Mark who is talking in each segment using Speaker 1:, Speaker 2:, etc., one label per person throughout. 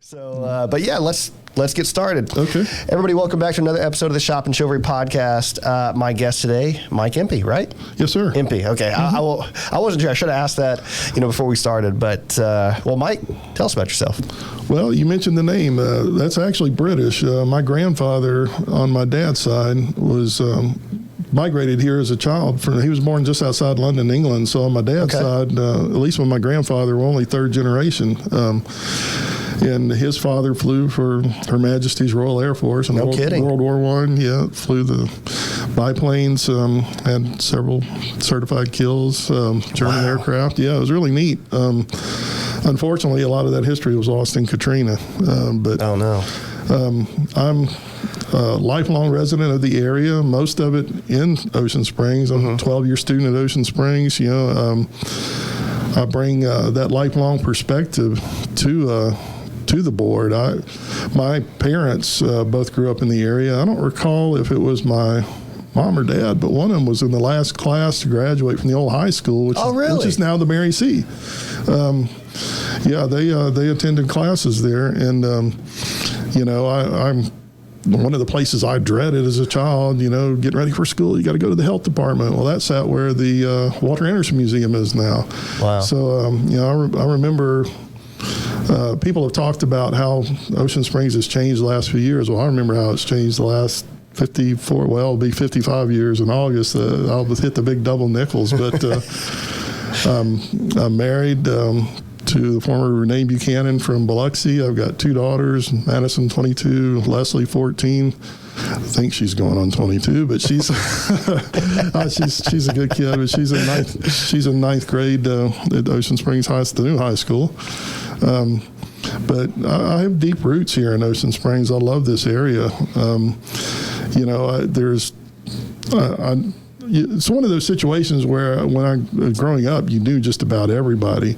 Speaker 1: But yeah, let's get started.
Speaker 2: Okay.
Speaker 1: Everybody, welcome back to another episode of the Shop and Chivalry podcast. My guest today, Mike Impey, right?
Speaker 2: Yes, sir.
Speaker 1: Impey. Okay.
Speaker 2: Mm-hmm.
Speaker 1: I wasn't sure. I should have asked that, before we started. But well, Mike, tell us about yourself.
Speaker 2: Well, you mentioned the name. That's actually British. My grandfather on my dad's side was migrated here as a child. He was born just outside London, England. So on my dad's side, at least with my grandfather, we're only third generation. And his father flew for Her Majesty's Royal Air Force in World War I. Yeah, flew the biplanes, had several certified kills, German aircraft. Yeah, it was really neat. Unfortunately, a lot of that history was lost in Katrina.
Speaker 1: Oh, no.
Speaker 2: I'm a lifelong resident of the area, most of it in Ocean Springs. I'm a 12-year student at Ocean Springs. I bring that lifelong perspective to the board. My parents both grew up in the area. I don't recall if it was my mom or dad, but one of them was in the last class to graduate from the old high school, which is now the Mary C. They attended classes there, and I'm one of the places I dreaded as a child. Getting ready for school, you got to go to the health department. Well, that's out where the Walter Anderson Museum is now. Wow. So I remember. People have talked about how Ocean Springs has changed the last few years. Well, I remember how it's changed the last it'll be 55 years in August. I'll hit the big double nickels. But I'm married to the former Renee Buchanan from Biloxi. I've got two daughters, Madison, 22, Leslie, 14. I think she's going on 22, but she's she's a good kid. But she's in ninth grade at Ocean Springs the new high school. But I have deep roots here in Ocean Springs. I love this area. It's one of those situations where when I was growing up, you knew just about everybody.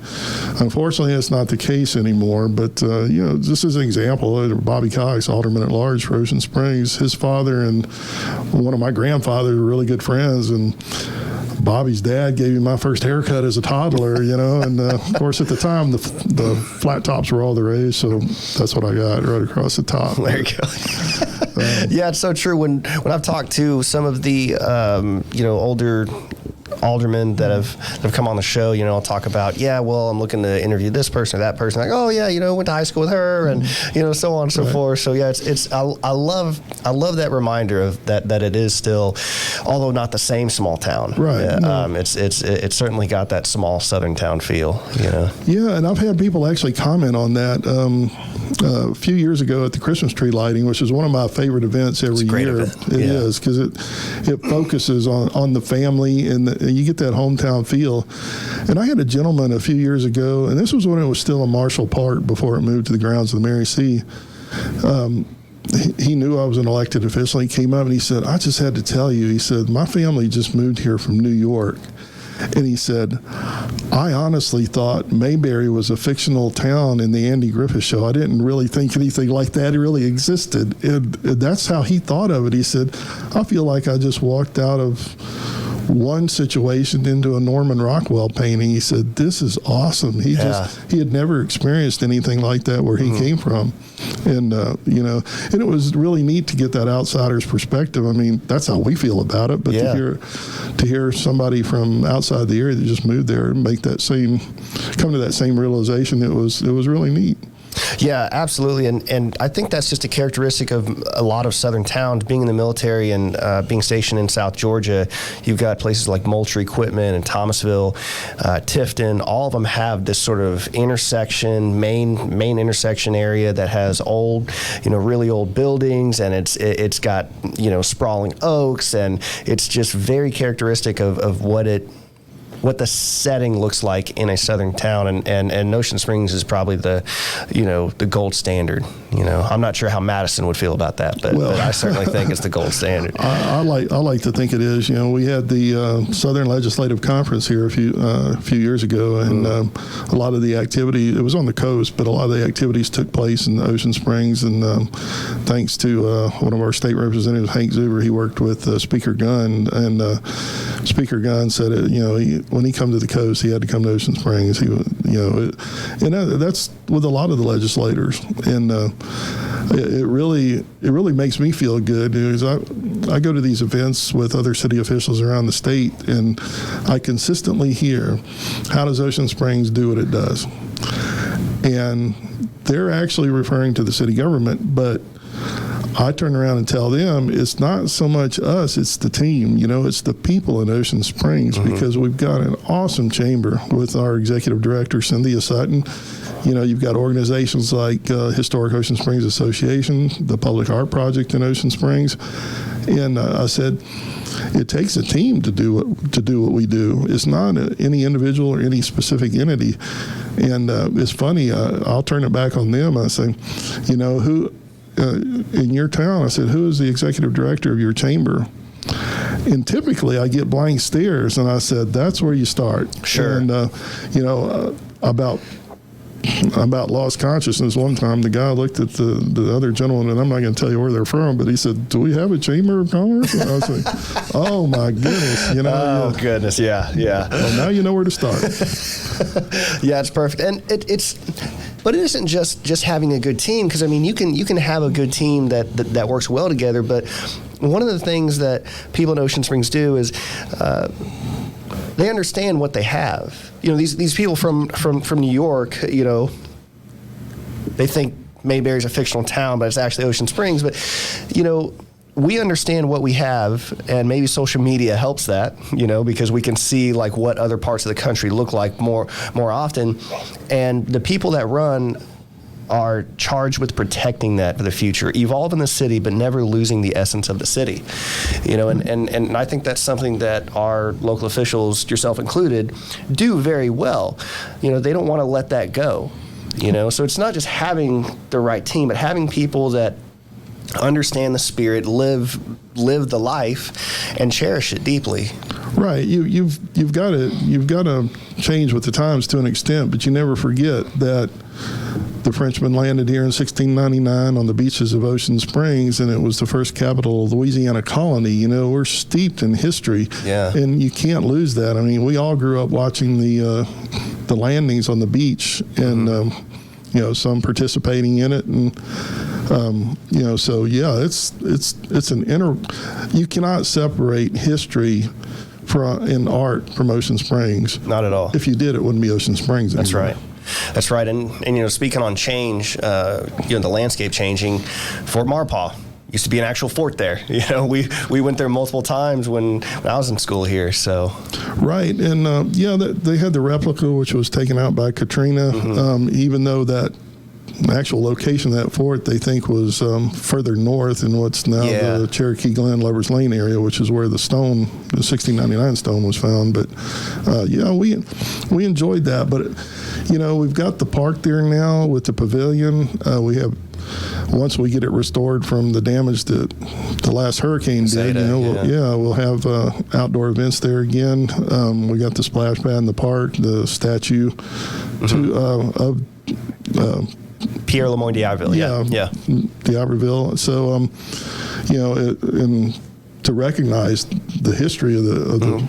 Speaker 2: Unfortunately, that's not the case anymore. But, just as an example, Bobby Cox, Alderman at Large for Ocean Springs, his father and one of my grandfathers were really good friends. And Bobby's dad gave me my first haircut as a toddler, and of course at the time the flat tops were all the rage, so that's what I got right across the top.
Speaker 1: There you go. Yeah, it's so true. When I've talked to some of the older aldermen that have come on the show, I'll talk about, I'm looking to interview this person or that person. Like, went to high school with her, and so on and so forth. So yeah, I love that reminder of that it is still, although not the same small town.
Speaker 2: Right.
Speaker 1: Yeah, no. It's certainly got that small southern town feel.
Speaker 2: Yeah, and I've had people actually comment on that. A few years ago at the Christmas tree lighting, which is one of my favorite events every year. It is, because it focuses on the family and you get that hometown feel. And I had a gentleman a few years ago, and this was when it was still in Marshall Park before it moved to the grounds of the Mary C. He knew I was an elected official. He came up and he said, "I just had to tell you," he said, "my family just moved here from New York." And he said, "I honestly thought Mayberry was a fictional town in the Andy Griffith Show. I didn't really think anything like that really existed." And that's how he thought of it. He said, "I feel like I just walked out of one situation into a Norman Rockwell painting." He said, "This is awesome." He had never experienced anything like that where he came from. And, and it was really neat to get that outsider's perspective. I mean, that's how we feel about it. But to hear somebody from outside the area that just moved there and come to that same realization, it was really neat.
Speaker 1: Yeah, absolutely. And I think that's just a characteristic of a lot of southern towns. Being in the military and being stationed in South Georgia, you've got places like Moultrie Equipment and Thomasville, Tifton. All of them have this sort of intersection, main intersection area that has old, really old buildings, and it's got, sprawling oaks, and it's just very characteristic of what the setting looks like in a southern town, and Ocean Springs is probably the gold standard. I'm not sure how Madison would feel about that, but I certainly think it's the gold standard.
Speaker 2: I like to think it is. We had the Southern Legislative Conference here a few years ago, and a lot of the activity, it was on the coast, but a lot of the activities took place in Ocean Springs, and thanks to one of our state representatives, Hank Zuber, he worked with Speaker Gunn, and Speaker Gunn said, when he come to the coast, he had to come to Ocean Springs. He was, that's with a lot of the legislators, and it really makes me feel good. Because I go to these events with other city officials around the state, and I consistently hear, how does Ocean Springs do what it does? And they're actually referring to the city government, but I turn around and tell them it's not so much us, it's the team. It's the people in Ocean Springs, because we've got an awesome chamber with our executive director, Cynthia Sutton. You've got organizations like Historic Ocean Springs Association, the Public Art Project in Ocean Springs. And I said, it takes a team to do what we do. It's not any individual or any specific entity. And it's funny, I'll turn it back on them. I say, who in your town, I said, who is the executive director of your chamber? And typically I get blank stares, and I said, that's where you start.
Speaker 1: Sure.
Speaker 2: And, about lost consciousness, one time the guy looked at the other gentleman, and I'm not going to tell you where they're from, but he said, do we have a chamber of commerce? And I was like, oh my goodness.
Speaker 1: Oh goodness. Yeah.
Speaker 2: Well, now you know where to start.
Speaker 1: Yeah, it's perfect. And but it isn't just having a good team, because you can have a good team that works well together. But one of the things that people in Ocean Springs do is they understand what they have. These people from New York, they think Mayberry's a fictional town, but it's actually Ocean Springs. But we understand what we have, and maybe social media helps that, because we can see like what other parts of the country look like more often. And the people that run are charged with protecting that for the future, evolving the city, but never losing the essence of the city. And I think that's something that our local officials, yourself included, do very well. They don't want to let that go. So it's not just having the right team, but having people that understand the spirit, live the life, and cherish it deeply.
Speaker 2: Right. You've got to change with the times to an extent, but you never forget that the Frenchmen landed here in 1699 on the beaches of Ocean Springs, and it was the first capital of Louisiana colony. We're steeped in history, and you can't lose that. We all grew up watching the landings on the beach, and some participating in it, and so it's an you cannot separate history in art from Ocean Springs.
Speaker 1: Not at all.
Speaker 2: If you did, it wouldn't be Ocean Springs anymore.
Speaker 1: That's right. And speaking on change, the landscape changing, Fort Maurepas used to be an actual fort there. We went there multiple times when I was in school here. So. Right,
Speaker 2: and they had the replica, which was taken out by Katrina. Even though that actual location of that fort they think was further north in what's now the Cherokee Glen, Lover's Lane area, which is where the 1699 stone was found. But we enjoyed that. But we've got the park there now with the pavilion. We have, once we get it restored from the damage that the last hurricane did, we'll have outdoor events there again. We got the splash pad in the park, the statue of
Speaker 1: Pierre Lemoyne d'Iberville.
Speaker 2: d'Iberville. So, and to recognize the history of the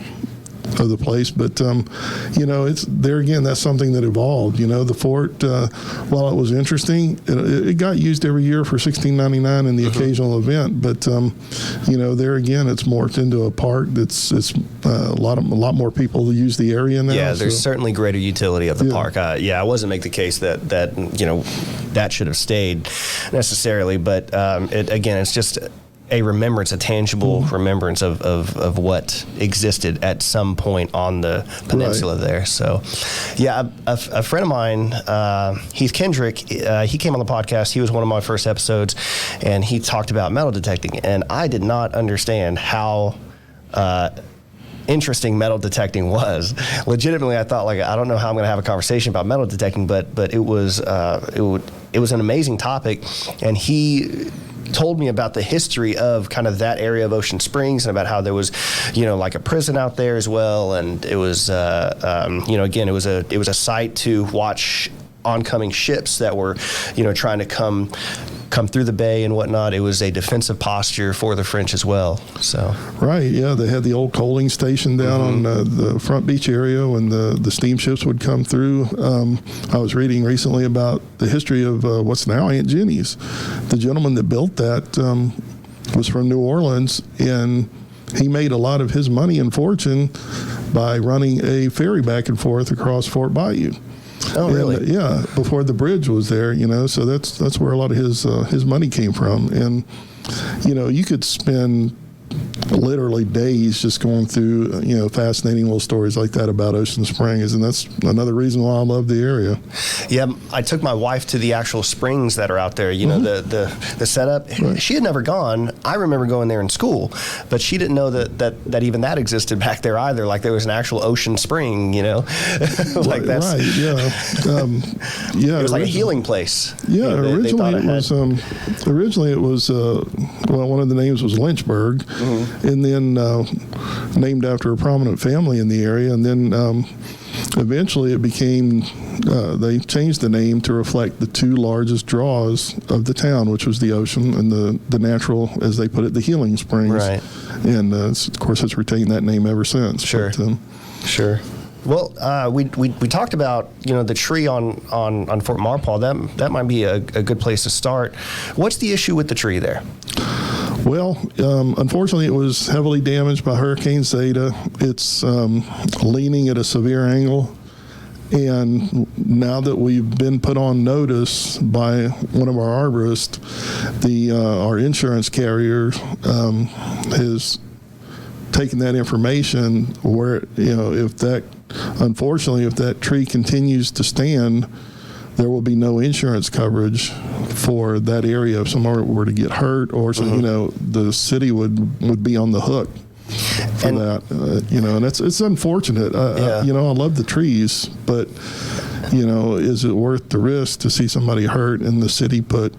Speaker 2: place, but it's there again. That's something that evolved. The fort, while it was interesting, it got used every year for 1699 in the occasional event. But there again, it's morphed into a park. It's a lot more people use the area now.
Speaker 1: Yeah, there's certainly greater utility of the park. I wasn't make the case that should have stayed necessarily, but it's just a remembrance, a tangible remembrance of what existed at some point on the peninsula there. So, a friend of mine, Heath Kendrick, he came on the podcast. He was one of my first episodes, and he talked about metal detecting. And I did not understand how interesting metal detecting was. Legitimately, I thought, I don't know how I'm going to have a conversation about metal detecting, but it was an amazing topic, and he told me about the history of kind of that area of Ocean Springs, and about how there was, a prison out there as well, and it was, again, it was a site to watch oncoming ships that were, trying to come come through the bay and whatnot. It was a defensive posture for the French as well. So
Speaker 2: right, yeah, they had the old coaling station down on the front beach area when the steamships would come through. I was reading recently about the history of what's now Aunt Jenny's. The gentleman that built that was from New Orleans, and he made a lot of his money and fortune by running a ferry back and forth across Fort Bayou.
Speaker 1: Oh, really?
Speaker 2: And, yeah, before the bridge was there, so that's where a lot of his money came from. And, you could spend literally days just going through, fascinating little stories like that about Ocean Springs, and that's another reason why I love the area.
Speaker 1: Yeah, I took my wife to the actual springs that are out there, the setup. Right. She had never gone. I remember going there in school, but she didn't know that even that existed back there either, like there was an actual ocean spring, like that's...
Speaker 2: Right, yeah. Yeah,
Speaker 1: it was like a healing place.
Speaker 2: Yeah, originally it was, one of the names was Lynchburg, and then named after a prominent family in the area, and then eventually it became, they changed the name to reflect the two largest draws of the town, which was the ocean and the natural, as they put it, the healing springs.
Speaker 1: Right.
Speaker 2: And of course it's retained that name ever since.
Speaker 1: Sure.
Speaker 2: But,
Speaker 1: sure. Well, we talked about the tree on Fort Marpole. That might be a good place to start. What's the issue with the tree there?
Speaker 2: Well, unfortunately, it was heavily damaged by Hurricane Zeta. It's leaning at a severe angle. And now that we've been put on notice by one of our arborists, our insurance carrier has taken that information where, if that tree continues to stand, there will be no insurance coverage for that area if someone were to get hurt, or the city would be on the hook for that. And it's unfortunate. I love the trees, but is it worth the risk to see somebody hurt and the city put?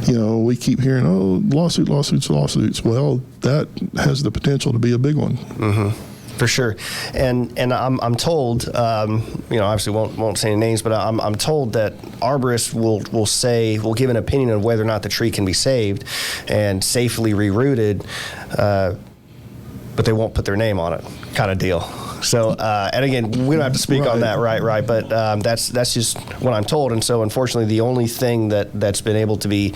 Speaker 2: We keep hearing, lawsuits. Well, that has the potential to be a big one.
Speaker 1: Mm-hmm. For sure, and I'm told, obviously won't say any names, but I'm told that arborists will give an opinion of whether or not the tree can be saved and safely rerouted, but they won't put their name on it, kind of deal. So, and again, we don't have to speak on that, right? But that's just what I'm told. And so, unfortunately, the only thing that's been able to be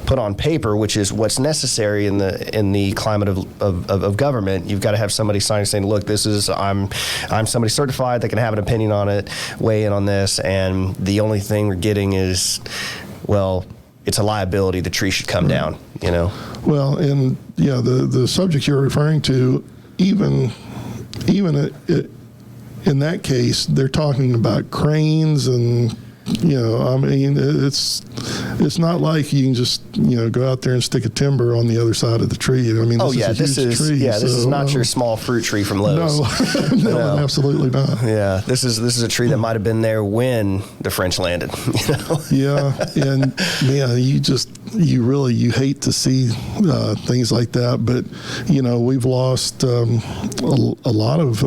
Speaker 1: put on paper, which is what's necessary in the climate of government, you've got to have somebody sign saying, "Look, this is I'm somebody certified that can have an opinion on it, weigh in on this." And the only thing we're getting is, well, it's a liability. The tree should come down.
Speaker 2: Well, and yeah, the subject you're referring to, even in that case, they're talking about cranes and, it's not like you can just, go out there and stick a timber on the other side of the tree. This is
Speaker 1: not your small fruit tree from Lowe's.
Speaker 2: No, absolutely not.
Speaker 1: Yeah, this is a tree that might have been there when the French landed.
Speaker 2: Yeah, and man, you hate to see things like that, but we've lost a lot of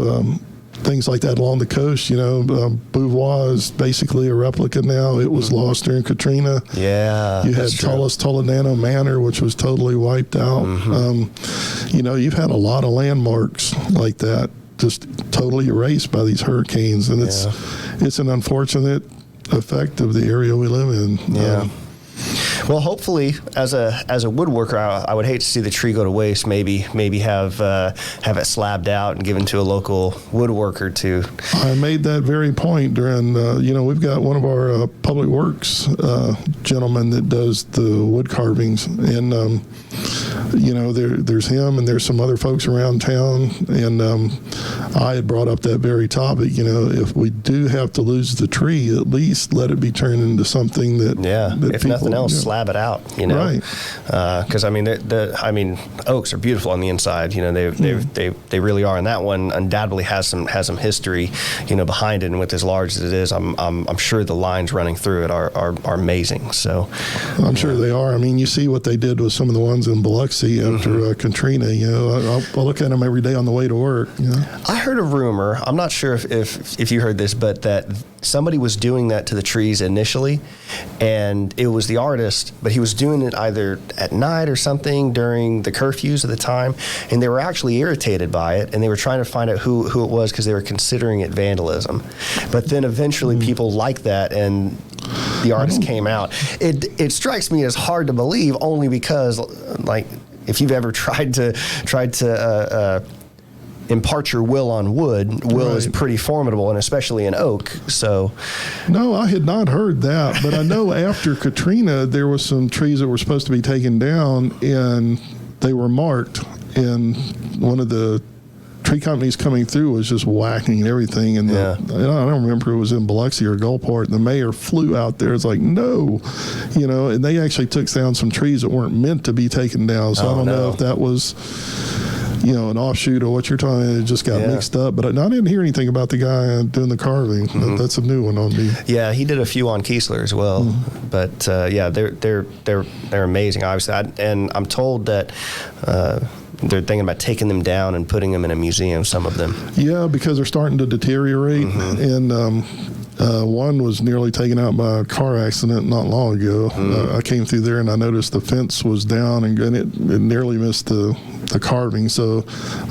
Speaker 2: things like that along the coast. Beauvoir is basically a replica now. It was lost during Katrina.
Speaker 1: Yeah,
Speaker 2: you had Toledano Manor, which was totally wiped out. You've had a lot of landmarks like that just totally erased by these hurricanes, and it's an unfortunate effect of the area we live in.
Speaker 1: Yeah. Well, hopefully, as a woodworker, I would hate to see the tree go to waste. Maybe have it slabbed out and given to a local woodworker to.
Speaker 2: I made that very point during. We've got one of our public works gentlemen that does the wood carvings, and there's him and there's some other folks around town, and I had brought up that very topic. If we do have to lose the tree, at least let it be turned into something that
Speaker 1: if nothing else, slab it out.
Speaker 2: Right.
Speaker 1: Because oaks are beautiful on the inside. They really are, and that one undoubtedly has some history, behind it. And with as large as it is, I'm sure the lines running through it are amazing. So
Speaker 2: I'm sure they are. You see what they did with some of the ones in Biloxi after Katrina. I'll look at them every day on the way to work.
Speaker 1: I heard a rumor. I'm not sure if you heard this, but that somebody was doing that to the trees initially, and it was the artist noticed, but he was doing it either at night or something during the curfews at the time, and they were actually irritated by it, and they were trying to find out who it was because they were considering it vandalism. But then eventually people liked that, and the artist came out. It strikes me as hard to believe, only because, like, if you've ever tried to impart your will on wood, will is pretty formidable, and especially in oak. So,
Speaker 2: no, I had not heard that, but I know after Katrina, there was some trees that were supposed to be taken down, and they were marked, and one of the tree companies coming through was just whacking everything, and I don't remember if it was in Biloxi or Gulfport, and the mayor flew out there. It's like, no, and they actually took down some trees that weren't meant to be taken down. So I don't know if that was an offshoot of what you're talking about. It just got mixed up. But I didn't hear anything about the guy doing the carving. That's a new one on me.
Speaker 1: Yeah, he did a few on Kiesler as well. But they're amazing, obviously. And I'm told that they're thinking about taking them down and putting them in a museum, some of them. Yeah,
Speaker 2: because they're starting to deteriorate. And one was nearly taken out by a car accident not long ago. I came through there and I noticed the fence was down, and it nearly missed the carving. So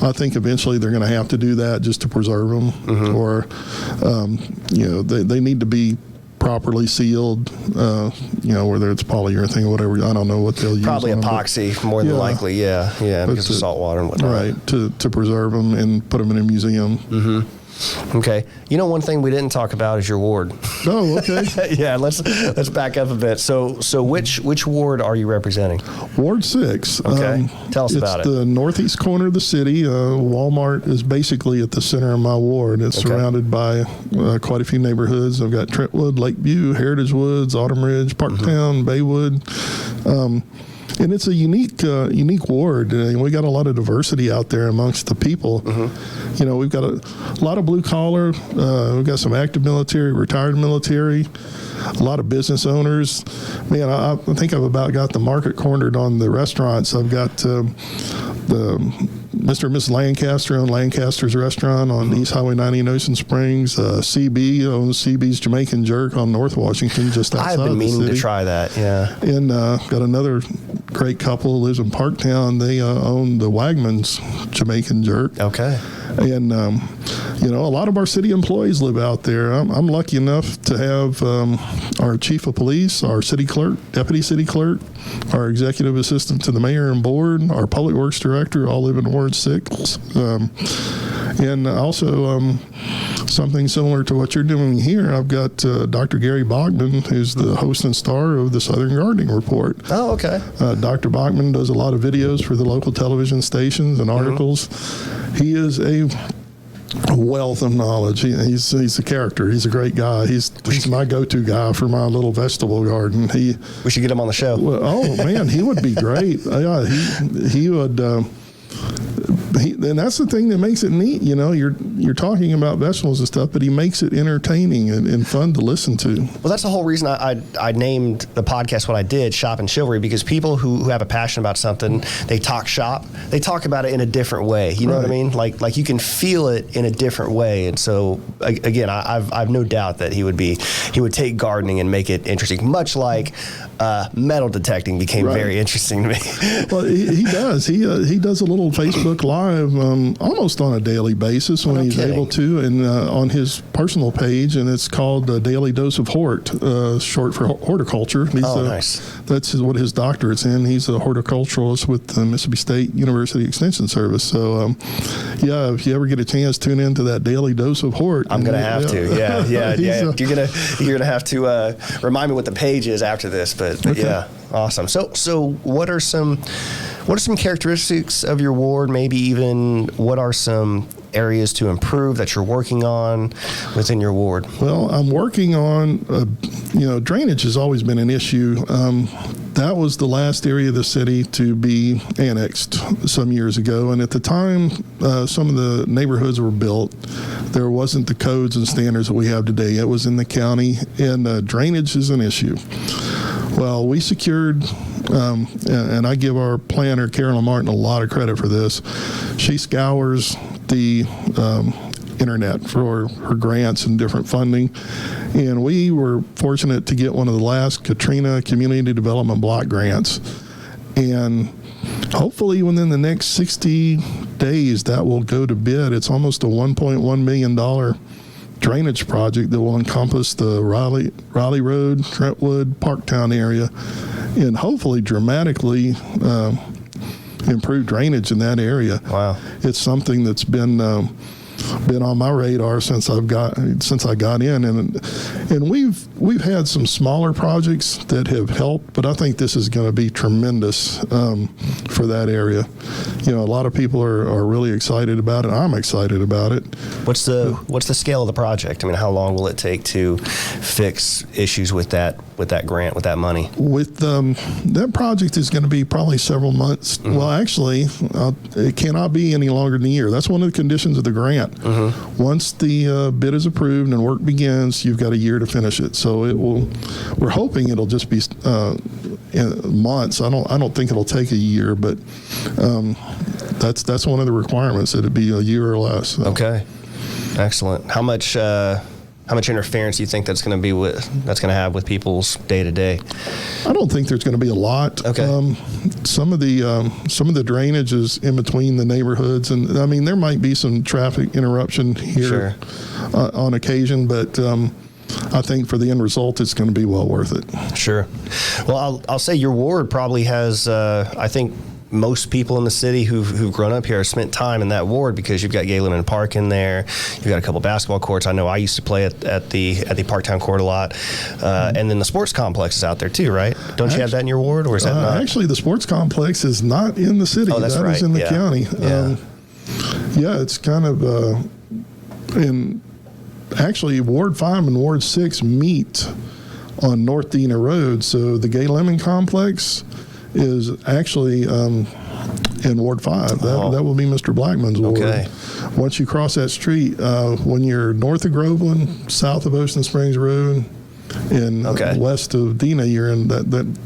Speaker 2: I think eventually they're going to have to do that just to preserve them, or they need to be properly sealed, whether it's polyurethane or whatever. I don't know what they'll use.
Speaker 1: Probably epoxy, more than likely. Because of salt water and whatnot.
Speaker 2: Right, to preserve them and put them in a museum.
Speaker 1: Okay. One thing we didn't talk about is your ward.
Speaker 2: Oh, okay.
Speaker 1: Yeah, let's back up a bit. So which ward are you representing?
Speaker 2: Ward 6.
Speaker 1: Okay. Tell us about it.
Speaker 2: It's the northeast corner of the city. Walmart is basically at the center of my ward. It's surrounded by quite a few neighborhoods. I've got Trentwood, Lakeview, Heritage Woods, Autumn Ridge, Parktown, Baywood. And it's a unique ward. We got a lot of diversity out there amongst the people. We've got a lot of blue collar. We've got some active military, retired military, a lot of business owners. Man, I think I've about got the market cornered on the restaurants. I've got the Mr. and Mrs. Lancaster own Lancaster's Restaurant on East Highway 90 in Ocean Springs. CB owns CB's Jamaican Jerk on North Washington, just outside the city.
Speaker 1: I've been meaning to try that, yeah.
Speaker 2: And got another great couple who lives in Parktown. They own the Wagman's Jamaican Jerk.
Speaker 1: Okay.
Speaker 2: And, a lot of our city employees live out there. I'm lucky enough to have our chief of police, our city clerk, deputy city clerk, our executive assistant to the mayor and board, our public works director, all live in Ward 6. And also something similar to what you're doing here, I've got Dr. Gary Bachman, who's the host and star of the Southern Gardening Report.
Speaker 1: Oh, okay.
Speaker 2: Dr. Bachman does a lot of videos for the local television stations and articles. He is a wealth of knowledge. He's a character. He's a great guy. He's my go-to guy for my little vegetable garden.
Speaker 1: We should get him on the show.
Speaker 2: Well, oh man, he would be great. Yeah, he would. And that's the thing that makes it neat. You're talking about vegetables and stuff, but he makes it entertaining and fun to listen to.
Speaker 1: Well, that's the whole reason I named the podcast what I did, Shop and Chivalry, because people who have a passion about something, they talk shop, they talk about it in a different way. You know what I mean? Like you can feel it in a different way. And so again, I've no doubt that he would take gardening and make it interesting, much like metal detecting became very interesting to me.
Speaker 2: Well, he does. He does a little Facebook Live almost on a daily basis when he's able to, and on his personal page, and it's called Daily Dose of Hort, short for horticulture.
Speaker 1: Nice.
Speaker 2: That's what his doctorate's in. He's a horticulturalist with the Mississippi State University Extension Service. So, if you ever get a chance, tune into that Daily Dose of Hort.
Speaker 1: I'm gonna have to. Yeah. You're gonna have to remind me what the page is after this. But yeah, awesome. So what are some characteristics of your ward? Maybe even what are some areas to improve that you're working on within your ward?
Speaker 2: Well, I'm working on, drainage has always been an issue. That was the last area of the city to be annexed some years ago. And at the time, some of the neighborhoods were built. There wasn't the codes and standards that we have today. It was in the county, and drainage is an issue. Well, we secured, and I give our planner, Carolyn Martin, a lot of credit for this. She scours the internet for grants and different funding. And we were fortunate to get one of the last Katrina Community Development Block grants. And hopefully within the next 60 days, that will go to bid. It's almost a $1.1 million drainage project that will encompass the Riley Road, Trentwood, Parktown area, and hopefully dramatically improve drainage in that area.
Speaker 1: Wow.
Speaker 2: It's something that's been on my radar since I got in, and we've had some smaller projects that have helped, but I think this is going to be tremendous for that area. A lot of people are really excited about it. I'm excited about it.
Speaker 1: What's the scale of the project? I mean, how long will it take to fix issues with that grant, with that money?
Speaker 2: With that project is going to be probably several months. Mm-hmm. Well, actually, it cannot be any longer than a year. That's one of the conditions of the grant. Mm-hmm. Once the bid is approved and work begins, you've got a year to finish it. So it will. We're hoping it'll just be months. I don't think it'll take a year, but that's one of the requirements. It'd be a year or less. So.
Speaker 1: Okay, excellent. How much interference do you think that's going to have with people's day to day?
Speaker 2: I don't think there's going to be a lot.
Speaker 1: Okay.
Speaker 2: Some of the drainage is in between the neighborhoods, and I mean there might be some traffic interruption here on occasion, but I think for the end result, it's going to be well worth it. Sure.
Speaker 1: Well, I'll say your ward probably has, I think, most people in the city who've grown up here have spent time in that ward because you've got Galen and Park in there. You've got a couple basketball courts. I know I used to play at the Parktown court a lot. And then the sports complex is out there too, right? Don't you have that in your ward, or is that not?
Speaker 2: Actually, the sports complex is not in the city.
Speaker 1: Oh, that's right.
Speaker 2: That is in the county. It's kind of in. Actually, Ward 5 and Ward 6 meet on North Dena Road. So the Gay Lemon Complex is actually in Ward 5. That will be Mr. Blackman's ward.
Speaker 1: Okay.
Speaker 2: Once you cross that street, when you're north of Groveland, south of Ocean Springs Road, and west of Dena, you're in that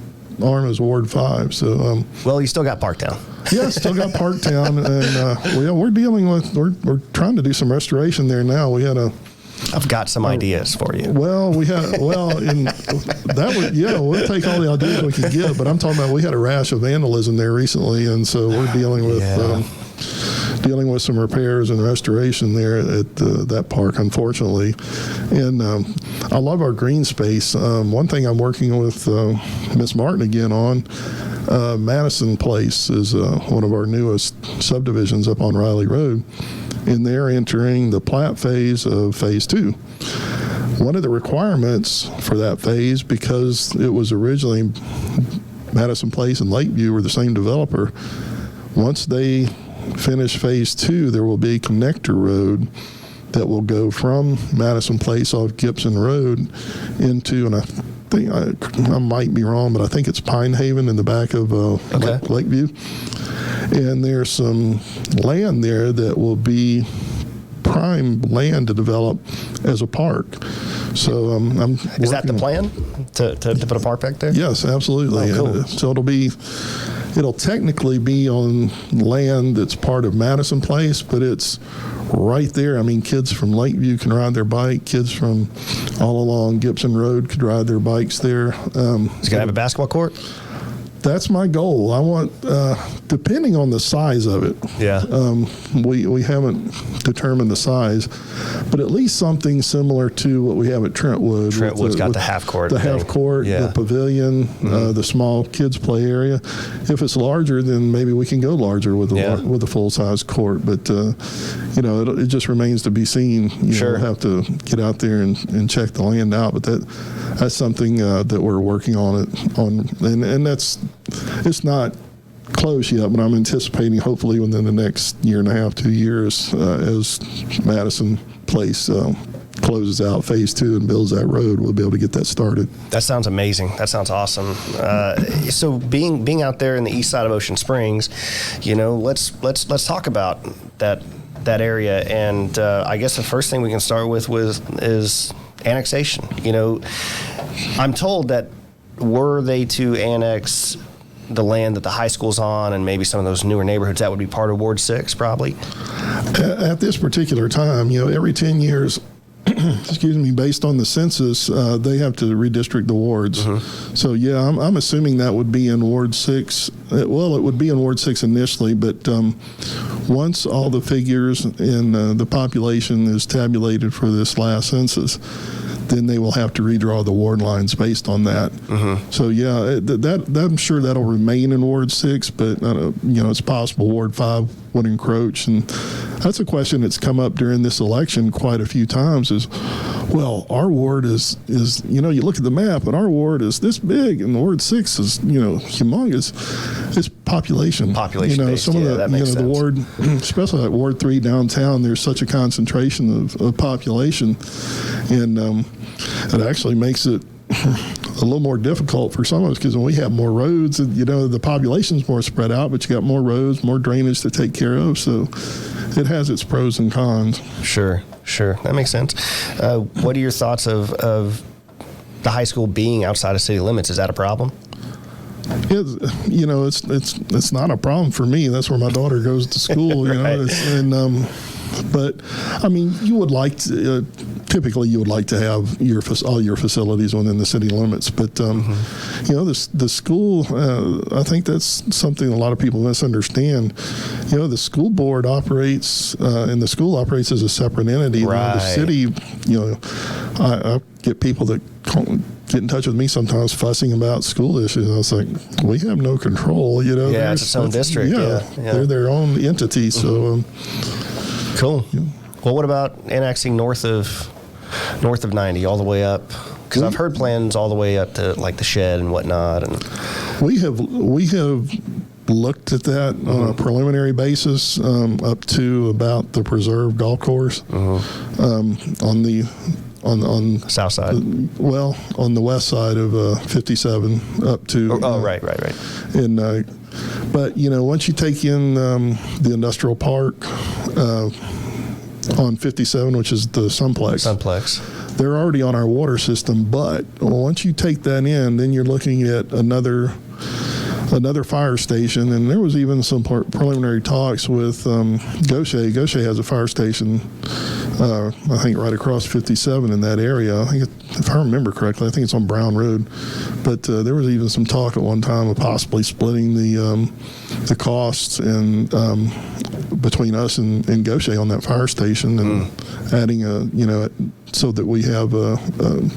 Speaker 2: arm is Ward 5. So,
Speaker 1: well, you still got Parktown.
Speaker 2: Yeah, still got Parktown, and we're dealing with. We're trying to do some restoration there now.
Speaker 1: I've got some ideas for you.
Speaker 2: Well, we'll take all the ideas we can get, but I'm talking about we had a rash of vandalism there recently, and so we're dealing with some repairs and restoration there at that park, unfortunately. And I love our green space. One thing I'm working with Miss Martin again on, Madison Place is one of our newest subdivisions up on Riley Road, and they're entering the plat phase of phase 2. One of the requirements for that phase, because it was originally Madison Place and Lakeview were the same developer, once they finish phase 2, there will be a connector road that will go from Madison Place off Gibson Road into, and I think I might be wrong, but I think it's Pine Haven in the back of Lakeview. And there's some land there that will be prime land to develop as a park. So
Speaker 1: is that the plan to put a park back there?
Speaker 2: Yes, absolutely.
Speaker 1: Oh, cool.
Speaker 2: So it'll technically be on land that's part of Madison Place, but it's right there. I mean, kids from Lakeview can ride their bike. Kids from all along Gibson Road could ride their bikes there.
Speaker 1: Is it going to have a basketball court?
Speaker 2: That's my goal. I want, depending on the size of it.
Speaker 1: Yeah.
Speaker 2: We haven't determined the size, but at least something similar to what we have at Trentwood.
Speaker 1: Trentwood's got the half court.
Speaker 2: The half court, the pavilion, the small kids play area. If it's larger, then maybe we can go larger with a full size court. But it just remains to be seen. We'll have to get out there and check the land out. But that's something that we're working on and it's not close yet, but I'm anticipating hopefully within the next year and a half, 2 years, as Madison Place closes out phase 2 and builds that road, we'll be able to get that started.
Speaker 1: That sounds amazing. That sounds awesome. So being out there in the east side of Ocean Springs, let's talk about that area. And I guess the first thing we can start with is annexation. I'm told that were they to annex the land that the high school's on and maybe some of those newer neighborhoods, that would be part of Ward 6 probably?
Speaker 2: At this particular time, every 10 years, excuse me, based on the census, they have to redistrict the wards. So, yeah, I'm assuming that would be in Ward 6. Well, it would be in Ward 6 initially, but once all the figures and the population is tabulated for this last census, then they will have to redraw the ward lines based on that. So, yeah, I'm sure that'll remain in Ward 6, but, it's possible Ward 5 would encroach. And that's a question that's come up during this election quite a few times is, well, our ward is you look at the map, and our ward is this big, and Ward 6 is, humongous. It's population.
Speaker 1: Population-based,
Speaker 2: some of the,
Speaker 1: that makes sense.
Speaker 2: The ward, especially like Ward 3 downtown, there's such a concentration of population. And it actually makes it a little more difficult for some of us because when we have more roads, the population's more spread out, but you got more roads, more drainage to take care of. So it has its pros and cons.
Speaker 1: Sure. That makes sense. What are your thoughts of the high school being outside of city limits? Is that a problem?
Speaker 2: It's not a problem for me. That's where my daughter goes to school.
Speaker 1: Right.
Speaker 2: But I mean, you would like to. Typically, you would like to have all your facilities within the city limits. But the school. I think that's something a lot of people misunderstand. The school board operates, and the school operates as a separate entity.
Speaker 1: Right.
Speaker 2: The city. I get people that get in touch with me sometimes fussing about school issues. I was like, we have no control.
Speaker 1: Yeah, it's its own district. Yeah.
Speaker 2: They're their own entity. So.
Speaker 1: Cool. Yeah. Well, what about annexing north of 90 all the way up? Because I've heard plans all the way up to like the Shed and whatnot. And
Speaker 2: we have looked at that on a preliminary basis up to about the preserve golf course on the
Speaker 1: south side.
Speaker 2: On the west side of 57 up to.
Speaker 1: Right.
Speaker 2: And but once you take in the industrial park on 57, which is the Sunplex, they're already on our water system. But once you take that in, then you're looking at another fire station, and there was even some preliminary talks with Gaucher. Gaucher has a fire station, I think, right across 57 in that area. I think, if I remember correctly, I think it's on Brown Road. But there was even some talk at one time of possibly splitting the costs and between us and Gaucher on that fire station, and adding so that we have a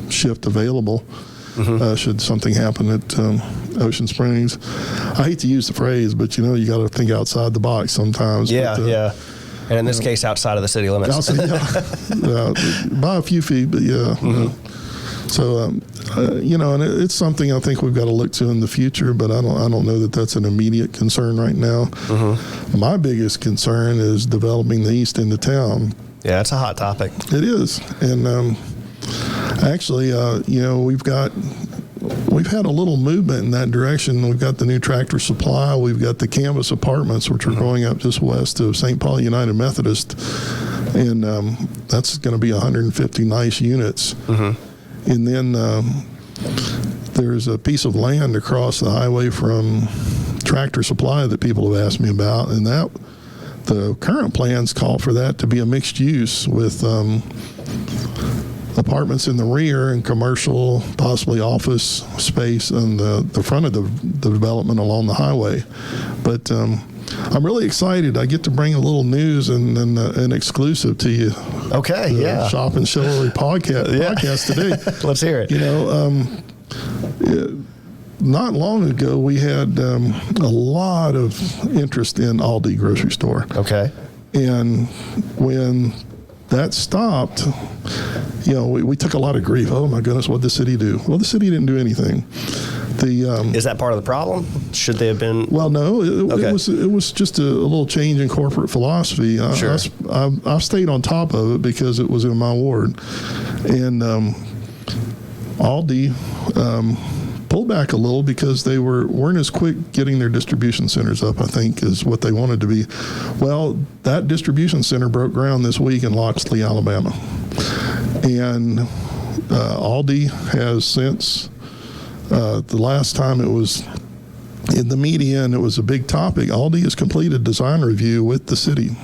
Speaker 2: shift available. Should something happen at Ocean Springs. I hate to use the phrase, but you got to think outside the box sometimes.
Speaker 1: Yeah, yeah. And in this case, outside of the city limits.
Speaker 2: By a few feet, but yeah. So, and it's something I think we've got to look to in the future, but I don't know that that's an immediate concern right now. My biggest concern is developing the east end of town.
Speaker 1: Yeah, it's a hot topic.
Speaker 2: It is, and actually, we've had a little movement in that direction. We've got the new Tractor Supply. We've got the Canvas Apartments, which are going up just west of St. Paul United Methodist, and that's going to be 150 nice units. And then there's a piece of land across the highway from Tractor Supply that people have asked me about, and that the current plans call for that to be a mixed use with apartments in the rear and commercial, possibly office space in the front of the development along the highway. But I'm really excited. I get to bring a little news and an exclusive to you.
Speaker 1: Okay, yeah.
Speaker 2: Shop and Chivalry podcast today.
Speaker 1: Let's hear it.
Speaker 2: Not long ago, we had a lot of interest in Aldi grocery store.
Speaker 1: Okay.
Speaker 2: And when that stopped, we took a lot of grief. Oh my goodness, what did the city do? Well, the city didn't do anything.
Speaker 1: Is that part of the problem? Should they have been?
Speaker 2: Well, no. It was just a little change in corporate philosophy.
Speaker 1: Sure.
Speaker 2: I stayed on top of it because it was in my ward, and Aldi pulled back a little because they weren't as quick getting their distribution centers up, I think, is what they wanted to be. Well, that distribution center broke ground this week in Loxley, Alabama, and Aldi has since. The last time it was in the media, and it was a big topic. Aldi has completed design review with the city,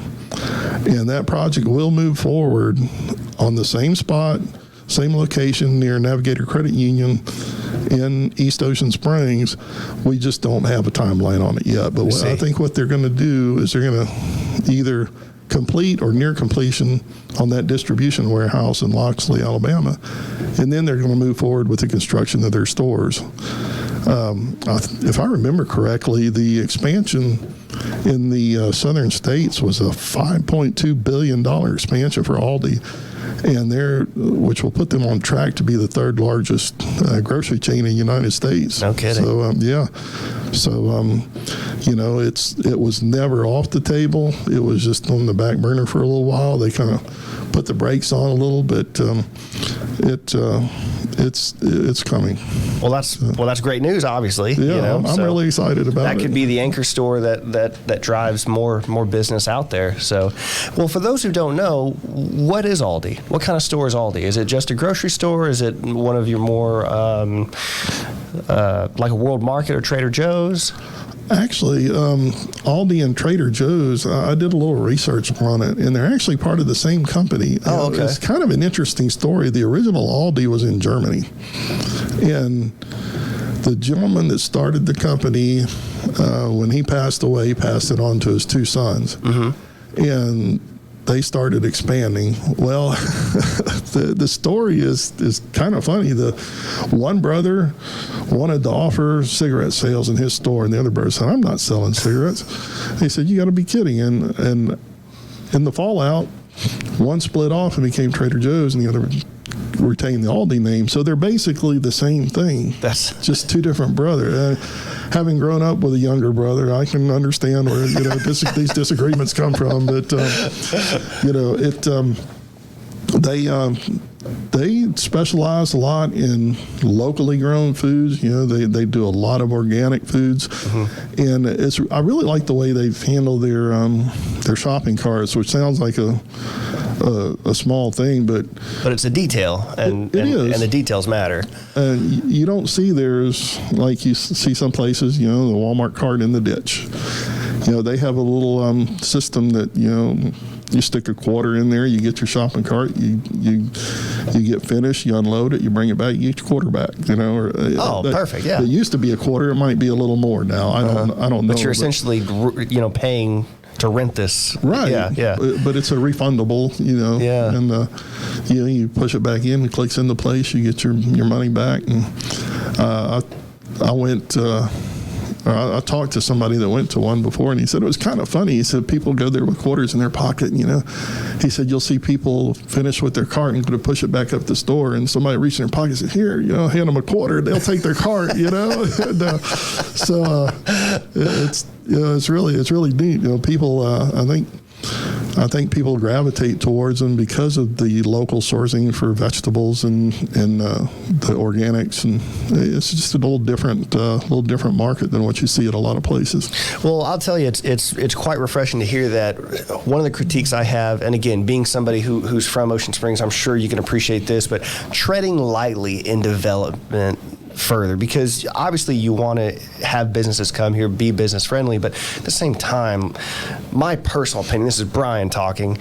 Speaker 2: and that project will move forward on the same spot, same location near Navigator Credit Union in East Ocean Springs. We just don't have a timeline on it yet. But I think what they're going to do is they're going to either complete or near completion on that distribution warehouse in Loxley, Alabama, and then they're going to move forward with the construction of their stores. If I remember correctly, the expansion in the southern states was a $5.2 billion expansion for Aldi, and which will put them on track to be the third largest grocery chain in the United States.
Speaker 1: No kidding.
Speaker 2: So it was never off the table. It was just on the back burner for a little while. They kind of put the brakes on a little, but it's coming.
Speaker 1: Well, that's great news. Obviously,
Speaker 2: yeah. I'm really excited about it.
Speaker 1: That could be the anchor store that drives more business out there. So, well, for those who don't know, what is Aldi? What kind of store is Aldi? Is it just a grocery store? Is it one of your more like a World Market or Trader Joe's?
Speaker 2: Actually, Aldi and Trader Joe's, I did a little research on it, and they're actually part of the same company.
Speaker 1: Oh, okay.
Speaker 2: It's kind of an interesting story. The original Aldi was in Germany, and the gentleman that started the company, when he passed away, passed it on to his two sons. Mm-hmm. And they started expanding. Well, the story is kind of funny. The one brother wanted to offer cigarette sales in his store, and the other brother said, "I'm not selling cigarettes." He said, "You got to be kidding." And in the fallout, one split off and became Trader Joe's, and the other retained the Aldi name. So they're basically the same thing. That's just two different brothers. Having grown up with a younger brother, I can understand where these disagreements come from. But they specialize a lot in locally grown foods. They do a lot of organic foods, mm-hmm. and I really like the way they've handled their shopping carts, which sounds like a small thing, but
Speaker 1: it's a detail, and
Speaker 2: it is.
Speaker 1: And the details matter.
Speaker 2: And you don't see theirs like you see some places. The Walmart cart in the ditch. They have a little system that you stick a quarter in there, you get your shopping cart, you get finished, you unload it, you bring it back, you get your quarter back.
Speaker 1: Perfect. Yeah.
Speaker 2: It used to be a quarter. It might be a little more now. I don't know.
Speaker 1: But you're essentially paying to rent this.
Speaker 2: Right.
Speaker 1: Yeah.
Speaker 2: But it's a refundable,
Speaker 1: Yeah.
Speaker 2: And you push it back in, it clicks into place, you get your money back. And I talked to somebody that went to one before, and he said it was kind of funny. He said people go there with quarters in their pocket, He said you'll see people finish with their cart and go to push it back up the store, and somebody reached in their pocket and said, "Here, hand them a quarter. They'll take their cart." So it's really neat. People, I think people gravitate towards them because of the local sourcing for vegetables and the organics, and it's just a little different market than what you see at a lot of places.
Speaker 1: Well, I'll tell you, it's quite refreshing to hear that. One of the critiques I have, and again, being somebody who's from Ocean Springs, I'm sure you can appreciate this, but treading lightly in development further, because obviously you want to have businesses come here, be business friendly, but at the same time, my personal opinion, this is Brian talking,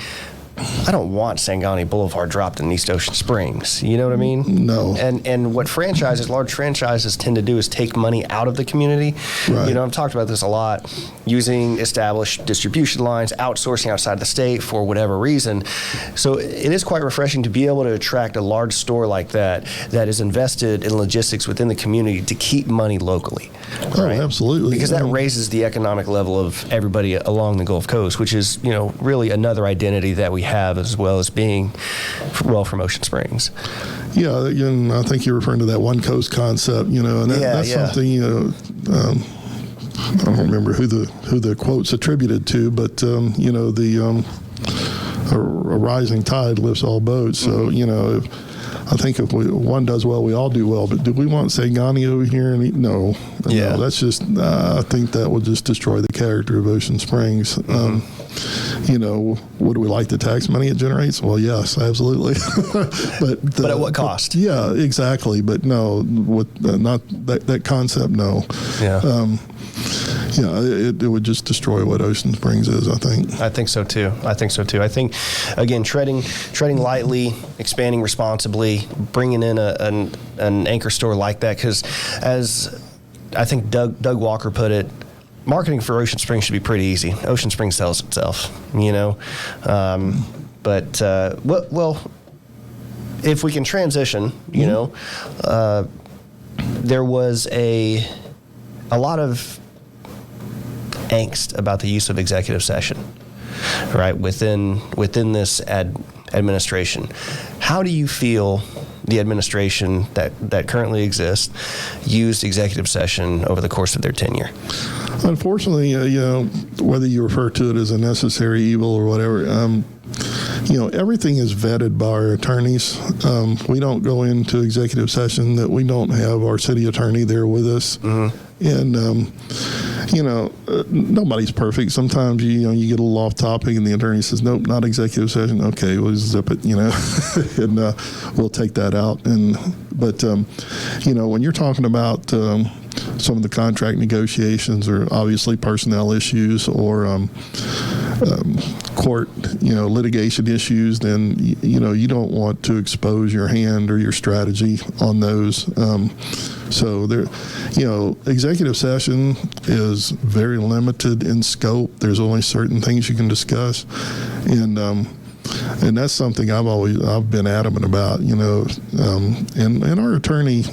Speaker 1: I don't want Sangani Boulevard dropped in East Ocean Springs. You know what I mean?
Speaker 2: No.
Speaker 1: And what large franchises tend to do is take money out of the community.
Speaker 2: Right.
Speaker 1: I've talked about this a lot, using established distribution lines, outsourcing outside the state for whatever reason. So it is quite refreshing to be able to attract a large store like that is invested in logistics within the community to keep money locally.
Speaker 2: Oh, right? Absolutely.
Speaker 1: Because that raises the economic level of everybody along the Gulf Coast, which is, really another identity that we have, as well as being from Ocean Springs.
Speaker 2: Yeah, and I think you're referring to that one coast concept, and that's something, I don't remember who the quote's attributed to, but a rising tide lifts all boats. So I think if one does well, we all do well. But do we want Sangani over here? No.
Speaker 1: Yeah.
Speaker 2: No, that's just. I think that will just destroy the character of Ocean Springs. Mm-hmm. Would we like the tax money it generates? Well, yes, absolutely. but
Speaker 1: at what cost?
Speaker 2: Yeah, exactly. But no, not that concept. No.
Speaker 1: Yeah.
Speaker 2: it would just destroy what Ocean Springs is, I think.
Speaker 1: I think so too. I think, again, treading lightly, expanding responsibly, bringing in an anchor store like that, because as I think Doug Walker put it, marketing for Ocean Springs should be pretty easy. Ocean Springs sells itself, But if we can transition, there was a lot of angst about the use of executive session, right, within this administration. How do you feel the administration that currently exists used executive session over the course of their tenure?
Speaker 2: Unfortunately, whether you refer to it as a necessary evil or whatever, everything is vetted by our attorneys. We don't go into executive session that we don't have our city attorney there with us. Mm-hmm. And, nobody's perfect. Sometimes, you get a little off topic and the attorney says, nope, not executive session. Okay, we'll zip it, and we'll take that out. But when you're talking about some of the contract negotiations or obviously personnel issues or court, litigation issues, then, you don't want to expose your hand or your strategy on those. So there, executive session is very limited in scope. There's only certain things you can discuss, and that's something I've been adamant about. And our attorney,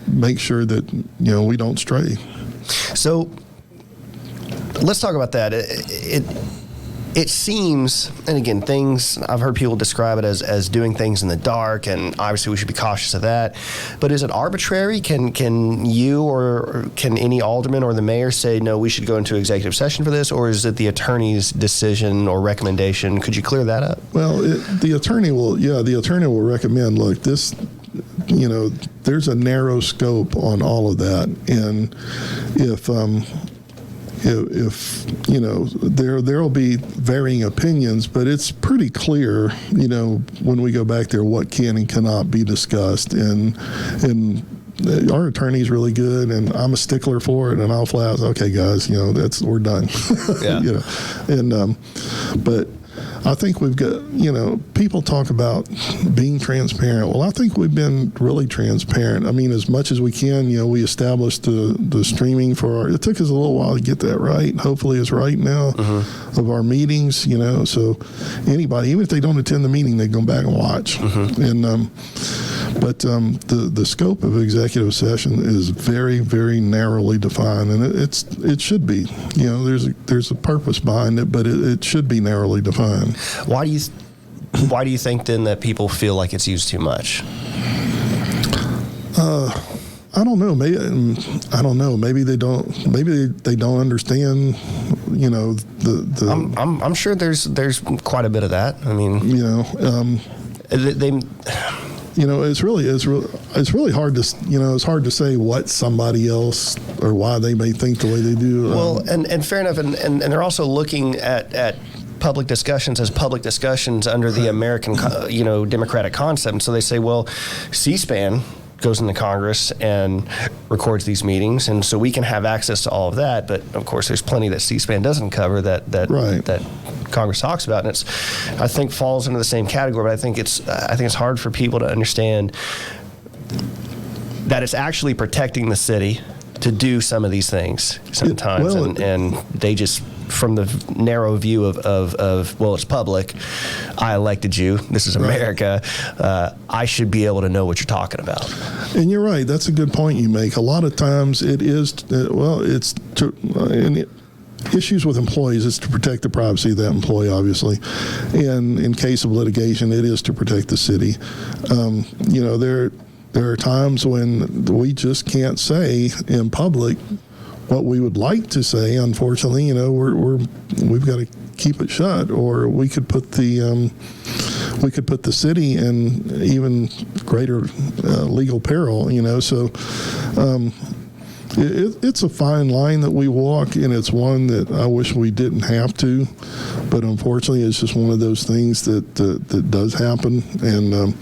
Speaker 2: make sure that we don't stray. So
Speaker 1: let's talk about that. It seems, and again, I've heard people describe it as doing things in the dark, and obviously we should be cautious of that. But is it arbitrary? Can you or can any alderman or the mayor say, no, we should go into executive session for this? Or is it the attorney's decision or recommendation? Could you clear that up? Well,
Speaker 2: the attorney will recommend, look, this, there's a narrow scope on all of that. And if there'll be varying opinions, but it's pretty clear, when we go back there, what can and cannot be discussed. And our attorney's really good, and I'm a stickler for it, and I'll flat out, okay, guys, we're done.
Speaker 1: Yeah.
Speaker 2: But I think we've got, people talk about being transparent. Well, I think we've been really transparent. I mean, as much as we can, we established the streaming it took us a little while to get that right. Hopefully it's right now of our meetings, so anybody, even if they don't attend the meeting, they go back and watch. And, but the scope of executive session is very, very narrowly defined, and it should be. There's a purpose behind it, but it should be narrowly defined.
Speaker 1: Why do you think then that people feel like it's used too much?
Speaker 2: I don't know. Maybe they don't. Maybe they don't understand.
Speaker 1: I'm sure there's quite a bit of that. I mean,
Speaker 2: it's really hard to, it's hard to say what somebody else or why they may think the way they do.
Speaker 1: Well, and fair enough. And they're also looking at public discussions as public discussions under the American, democratic concept. And so they say, well, C-SPAN goes into Congress and records these meetings, and so we can have access to all of that. But of course, there's plenty that C-SPAN doesn't cover that Congress talks about, and I think falls into the same category. But I think it's hard for people to understand that it's actually protecting the city to do some of these things sometimes, and they just, from the narrow view of well, it's public, I elected you, this is America, I should be able to know what you're talking about.
Speaker 2: And you're right, that's a good point you make. A lot of times it is, issues with employees is to protect the privacy of that employee, obviously. And in case of litigation, it is to protect the city. There are times when we just can't say in public what we would like to say. Unfortunately, we've got to keep it shut, or we could put the city in even greater legal peril. So It's a fine line that we walk, and it's one that I wish we didn't have to, but unfortunately, it's just one of those things that does happen. And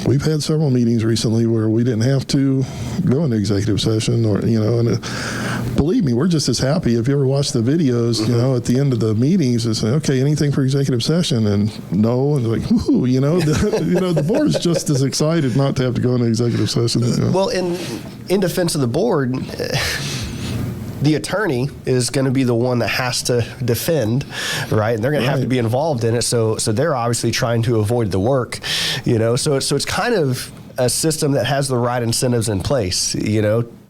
Speaker 2: we've had several meetings recently where we didn't have to go into executive session, or believe me, we're just as happy. If you ever watch the videos, at the end of the meetings, they say, "Okay, anything for executive session?" And no, and they're like, "Whoo!" The board is just as excited not to have to go into executive session.
Speaker 1: Well, in defense of the board, the attorney is going to be the one that has to defend, right? And they're going to have to be involved in it. So they're obviously trying to avoid the work, So it's kind of a system that has the right incentives in place,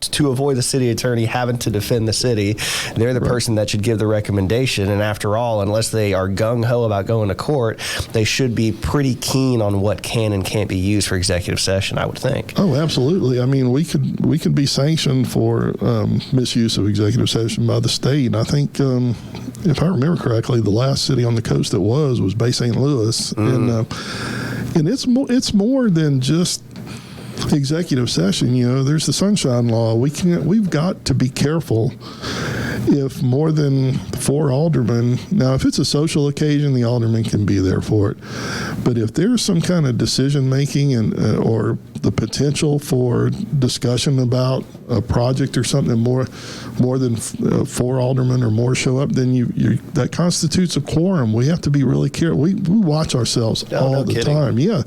Speaker 1: to avoid the city attorney having to defend the city. They're the person that should give the recommendation. And after all, unless they are gung-ho about going to court, they should be pretty keen on what can and can't be used for executive session, I would think.
Speaker 2: Oh, absolutely. I mean, we could be sanctioned for misuse of executive session by the state. And I think, if I remember correctly, the last city on the coast that was Bay St. Louis. And it's more than just executive session. There's the sunshine law. We've got to be careful if more than 4 aldermen. Now, if it's a social occasion, the alderman can be there for it. But if there's some kind of decision making and or the potential for discussion about a project or something, more than 4 aldermen or more show up, then that constitutes a quorum. We have to be really careful. We watch ourselves all the time. Yeah.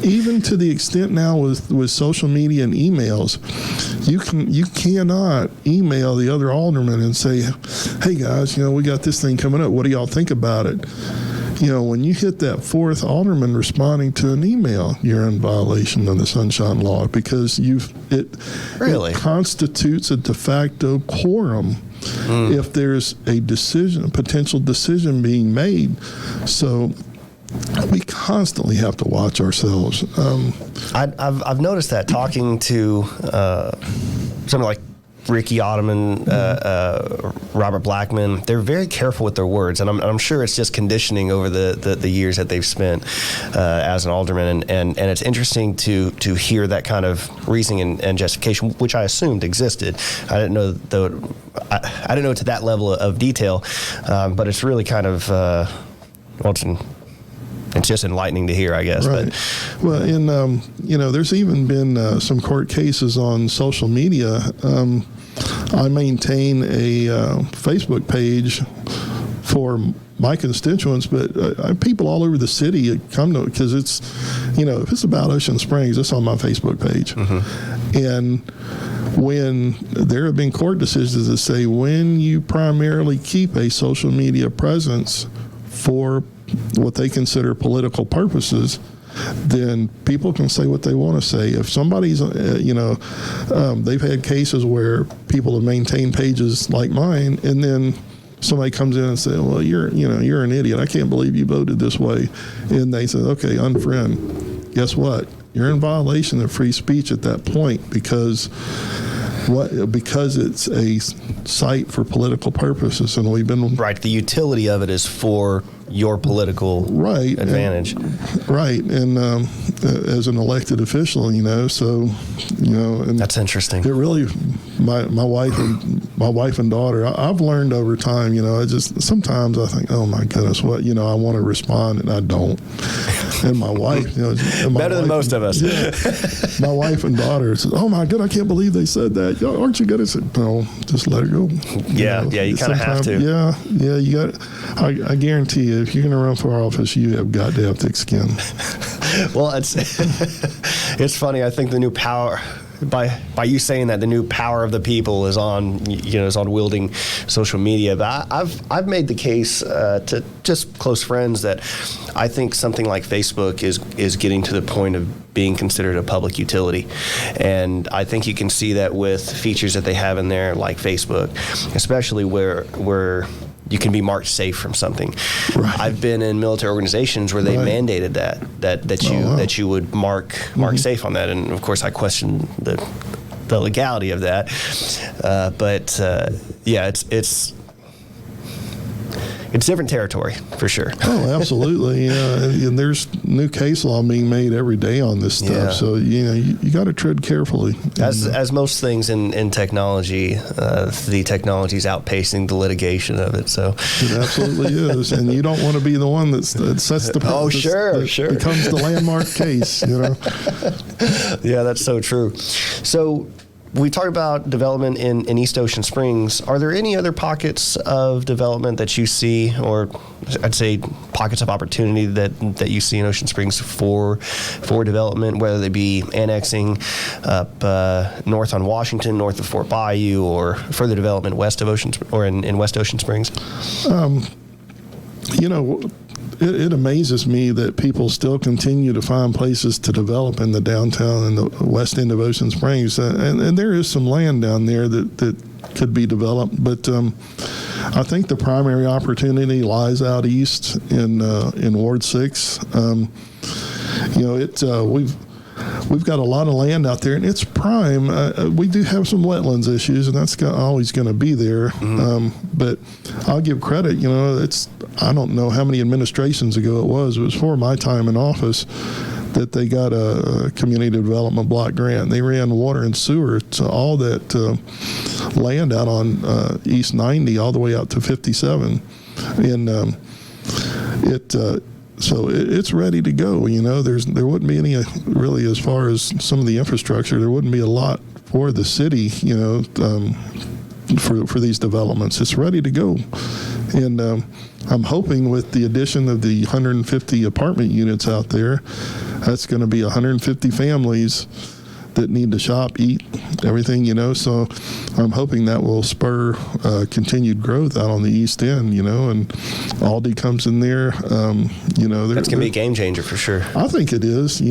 Speaker 2: Even to the extent now with social media and emails, you cannot email the other alderman and say, "Hey guys, we got this thing coming up. What do y'all think about it?" When you hit that 4th alderman responding to an email, you're in violation of the sunshine law, because it constitutes a de facto quorum if there's a potential decision being made. So we constantly have to watch ourselves.
Speaker 1: I've noticed that talking to something like Ricky Ottoman, Robert Blackman, they're very careful with their words, and I'm sure it's just conditioning over the years that they've spent as an alderman, and it's interesting to hear that kind of reasoning and justification, which I assumed existed. I didn't know I didn't know to that level of detail, but it's really kind of it's just enlightening to hear, I guess.
Speaker 2: Right. But, well, and there's even been some court cases on social media. I maintain a Facebook page for my constituents, but people all over the city come to it because it's, if it's about Ocean Springs, it's on my Facebook page. And when there have been court decisions that say when you primarily keep a social media presence for what they consider political purposes, then people can say what they want to say. If somebody's, they've had cases where people have maintained pages like mine, and then somebody comes in and says, "Well, you're an idiot. I can't believe you voted this way," and they say, "Okay, unfriend." Guess what? You're in violation of free speech at that point because it's a site for political purposes, and we've been
Speaker 1: right. The utility of it is for your political advantage,
Speaker 2: and as an elected official, and
Speaker 1: that's interesting.
Speaker 2: It really, my wife and daughter, I've learned over time. Sometimes I think, oh my goodness, what I want to respond and I don't. And my wife,
Speaker 1: better than most of us.
Speaker 2: Yeah, my wife and daughter says, "Oh my God, I can't believe they said that. Aren't you gonna say no? Just let it go."
Speaker 1: You kind of have to.
Speaker 2: Yeah, you got. I guarantee you, if you're going to run for office, you have got to have thick skin.
Speaker 1: Well, it's funny. I think the new power, by you saying that, the new power of the people is on wielding social media. But I've made the case to just close friends that I think something like Facebook is getting to the point of being considered a public utility, and I think you can see that with features that they have in there, like Facebook, especially where you can be marked safe from something. Right. I've been in military organizations where they mandated that you would mark safe on that, and of course I question the legality of that. It's different territory for sure.
Speaker 2: Oh, absolutely. And there's new case law being made every day on this stuff.
Speaker 1: Yeah.
Speaker 2: So, you got to tread carefully.
Speaker 1: As most things in technology, the technology is outpacing the litigation of it. So
Speaker 2: it absolutely is, and you don't want to be the one that sets the
Speaker 1: sure
Speaker 2: becomes the landmark case.
Speaker 1: Yeah, that's so true. So we talked about development in East Ocean Springs. Are there any other pockets of development that you see, or I'd say pockets of opportunity that you see in Ocean Springs for development, whether they be annexing up north on Washington, north of Fort Bayou, or further development west of Ocean or in West Ocean Springs?
Speaker 2: It amazes me that people still continue to find places to develop in the downtown and the west end of Ocean Springs. And there is some land down there that could be developed. But I think the primary opportunity lies out east in Ward 6. We've got a lot of land out there, and it's prime. We do have some wetlands issues, and that's always going to be there.
Speaker 1: Mm-hmm.
Speaker 2: But I'll give credit. I don't know how many administrations ago it was. It was for my time in office that they got a community development block grant. They ran water and sewer to all that land out on East 90 all the way out to 57, and so it's ready to go. There wouldn't be any really, as far as some of the infrastructure, there wouldn't be a lot for the city, for these developments. It's ready to go. And I'm hoping with the addition of the 150 apartment units out there, that's going to be 150 families that need to shop, eat, everything, So I'm hoping that will spur continued growth out on the East End, and Aldi comes in there. That's
Speaker 1: going to be a game changer for sure.
Speaker 2: I think it is,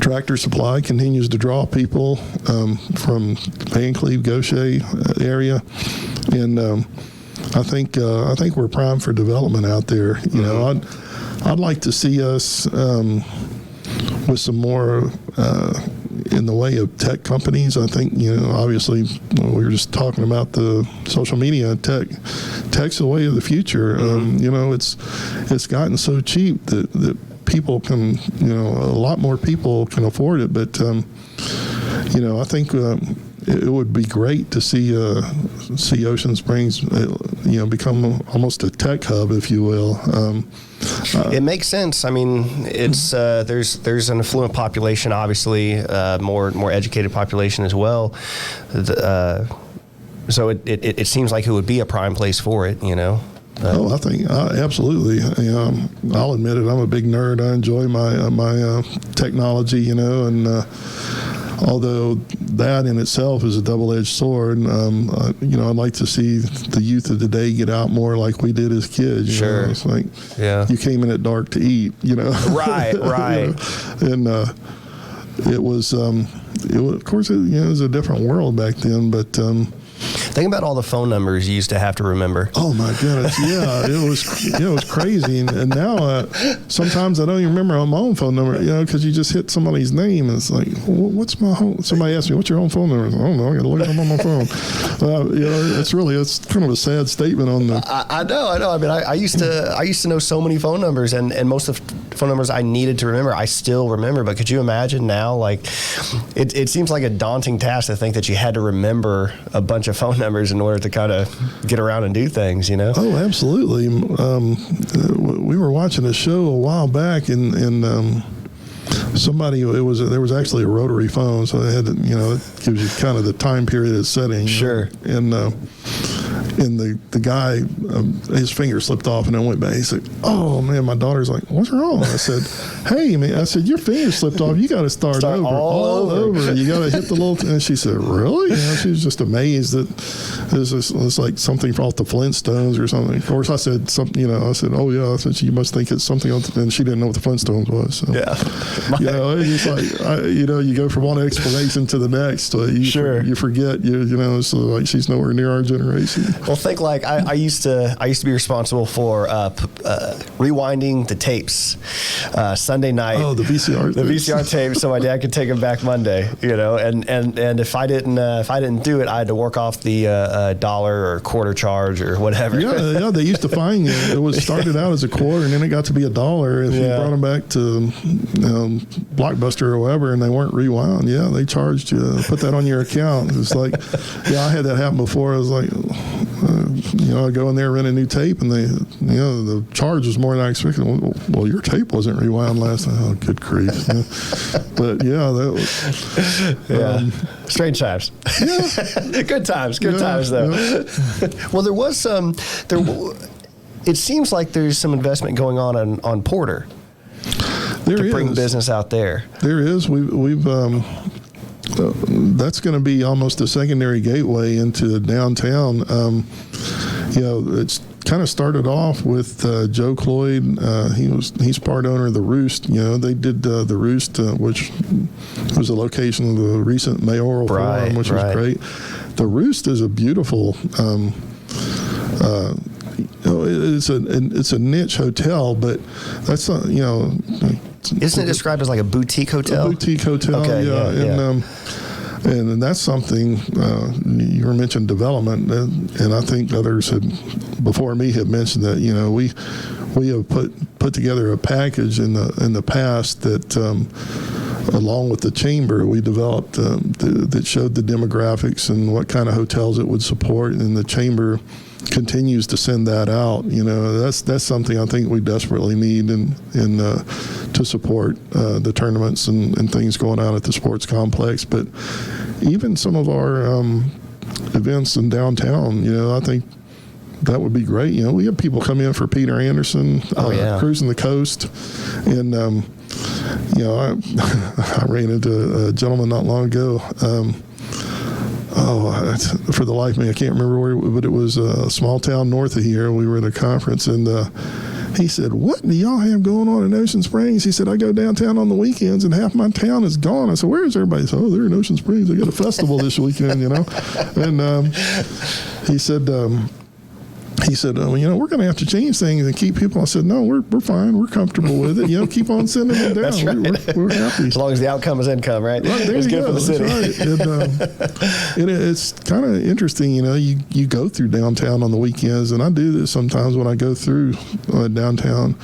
Speaker 2: Tractor Supply continues to draw people from Vancleave, Gaucher area, and I think we're primed for development out there. I'd like to see us with some more in the way of tech companies. I think, obviously we were just talking about the social media. Tech's the way of the future. It's gotten so cheap that people can, a lot more people can afford it. But, I think it would be great to see Ocean Springs, become almost a tech hub, if you will.
Speaker 1: It makes sense. I mean, it's there's an affluent population, obviously, more educated population as well. So it seems like it would be a prime place for it,
Speaker 2: I think absolutely. I'll admit it. I'm a big nerd. I enjoy my technology, and although that in itself is a double-edged sword, I'd like to see the youth of today get out more like we did as kids.
Speaker 1: Sure.
Speaker 2: It's like, you came in at dark to eat,
Speaker 1: Right.
Speaker 2: And it was, of course, it was a different world back then, but
Speaker 1: think about all the phone numbers you used to have to remember.
Speaker 2: Oh my goodness, yeah, it was crazy, and now sometimes I don't even remember my own phone number, because you just hit somebody's name, and it's like, what's my home? Somebody asked me, what's your home phone number? I don't know. I got to look it up on my phone. It's kind of a sad statement on the.
Speaker 1: I know. I mean, I used to know so many phone numbers, and most of the phone numbers I needed to remember, I still remember. But could you imagine now? Like, it seems like a daunting task to think that you had to remember a bunch of phone numbers in order to kind of get around and do things,
Speaker 2: Oh, absolutely. We were watching a show a while back, and somebody, there was actually a rotary phone, so it had, it gives you kind of the time period it's setting.
Speaker 1: Sure.
Speaker 2: And the guy, his finger slipped off and it went back. He said, "Oh man," my daughter's like, "What's wrong?" I said, "Hey man," I said, "Your finger slipped off. You got to start over, all over. You got to hit the little." And she said, "Really?" She was just amazed that it's like something off the Flintstones or something. Of course, I said something. I said, "Oh yeah." I said, "You must think it's something else," and she didn't know what the Flintstones was. So.
Speaker 1: Yeah.
Speaker 2: It's like you go from one explanation to the next. You forget. So like she's nowhere near our generation.
Speaker 1: Well, think like I used to be responsible for rewinding the tapes Sunday night.
Speaker 2: Oh, the VCR.
Speaker 1: The VCR tapes, so my dad could take them back Monday. And if I didn't do it, I had to work off the dollar or quarter charge or whatever.
Speaker 2: Yeah. They used to fine you. It was started out as a quarter, and then it got to be $1 if you brought them back to Blockbuster or whatever, and they weren't rewound. Yeah, they charged you. Put that on your account. It's like, I had that happen before. I was like, I go in there, rent a new tape, and the charge was more than I expected. Well, your tape wasn't rewound last time. Oh, good grief. But that was
Speaker 1: strange times.
Speaker 2: Yeah.
Speaker 1: Good times though. Well, there was it seems like there's some investment going on Porter. To bring business out there.
Speaker 2: There is. We've that's going to be almost a secondary gateway into downtown. It's kind of started off with Joe Cloyd. He's part owner of the Roost. They did the Roost, which was a location of the recent mayoral forum, which was great. The Roost is a beautiful. It's a niche hotel, but that's not,
Speaker 1: Isn't it described as like a boutique hotel?
Speaker 2: A boutique hotel,
Speaker 1: okay,
Speaker 2: and that's something you were mentioning development, and I think others before me have mentioned that. We have put together a package in the past that. Along with the chamber, we developed that showed the demographics and what kind of hotels it would support, and the chamber continues to send that out. That's something I think we desperately need to support the tournaments and things going on at the sports complex. But even some of our events in downtown, I think that would be great. We have people come in for Peter Anderson, cruising the coast, and I ran into a gentleman not long ago. For the life of me, I can't remember where, but it was a small town north of here. We were at a conference, and he said, "What do y'all have going on in Ocean Springs?" He said, "I go downtown on the weekends, and half my town is gone." I said, "Where is everybody?" He said, "Oh, they're in Ocean Springs. They got a festival this weekend, And he said, we're going to have to change things and keep people. I said, no, we're fine. We're comfortable with it. Keep on sending them down.
Speaker 1: That's right.
Speaker 2: We're happy.
Speaker 1: As long as the outcome is income, right?
Speaker 2: There
Speaker 1: it's good
Speaker 2: go.
Speaker 1: for the city.
Speaker 2: Right. And it's kind of interesting, you go through downtown on the weekends, and I do this sometimes when I go through downtown.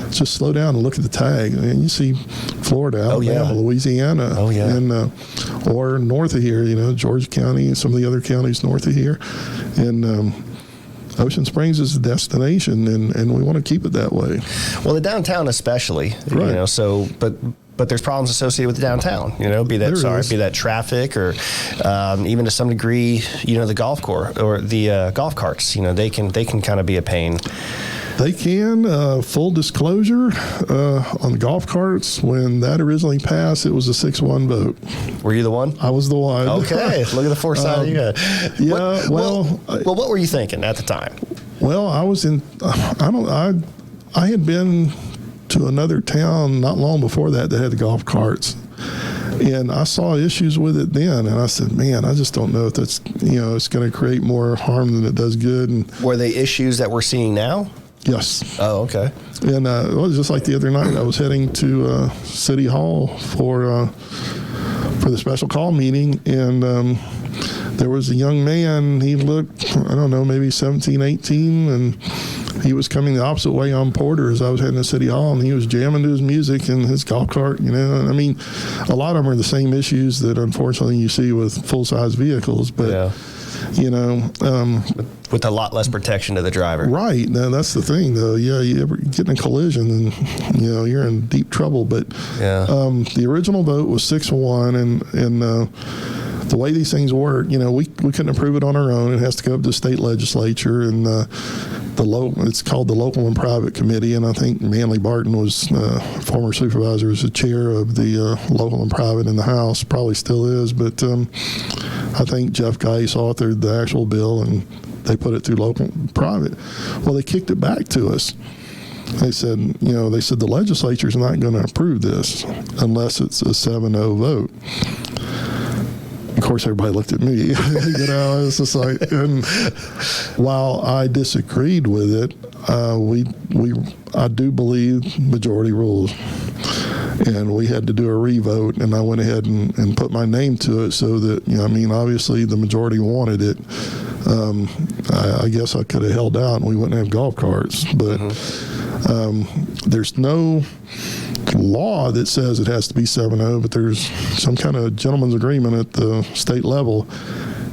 Speaker 2: Just slow down and look at the tag, and you see Florida, Alabama, Louisiana, and or north of here, Georgia County and some of the other counties north of here, and Ocean Springs is a destination, and we want to keep it that way.
Speaker 1: Well, the downtown especially,
Speaker 2: right.
Speaker 1: But there's problems associated with the downtown, be that traffic or even to some degree, the golf course or the golf carts, they can kind of be a pain.
Speaker 2: They can. Full disclosure, on the golf carts, when that originally passed, it was a 6-1 vote.
Speaker 1: Were you the one?
Speaker 2: I was the one.
Speaker 1: Okay, look at the foresight you had.
Speaker 2: Yeah,
Speaker 1: what were you thinking at the time?
Speaker 2: Well, I was in. I had been to another town not long before that had the golf carts. And I saw issues with it then, and I said, man, I just don't know if that's, it's going to create more harm than it does good. And
Speaker 1: were they issues that we're seeing now?
Speaker 2: Yes.
Speaker 1: Oh, okay.
Speaker 2: And it was just like the other night. I was heading to City Hall for the special call meeting, and there was a young man. He looked, I don't know, maybe 17, 18, and he was coming the opposite way on Porter as I was heading to City Hall, and he was jamming to his music in his golf cart. And I mean, a lot of them are the same issues that unfortunately you see with full-size vehicles, but.
Speaker 1: With a lot less protection to the driver.
Speaker 2: Right. Now, that's the thing, though. Yeah, you ever get in a collision and, you're in deep trouble. But the original vote was 6-1, and the way these things work, we couldn't approve it on our own. It has to go up to the state legislature, and it's called the Local and Private Committee, and I think Manley Barton was former supervisor, as the chair of the Local and Private in the House, probably still is, but I think Jeff Geis authored the actual bill, and they put it through Local and Private. Well, they kicked it back to us. They said, the legislature's not going to approve this unless it's a 7-0 vote. Of course, everybody looked at me. You know, it's just like, and while I disagreed with it, I do believe majority rules. And we had to do a revote, and I went ahead and put my name to it so that, you know, I mean, obviously the majority wanted it. I guess I could have held out and we wouldn't have golf carts, but there's no law that says it has to be 7-0, but there's some kind of gentleman's agreement at the state level.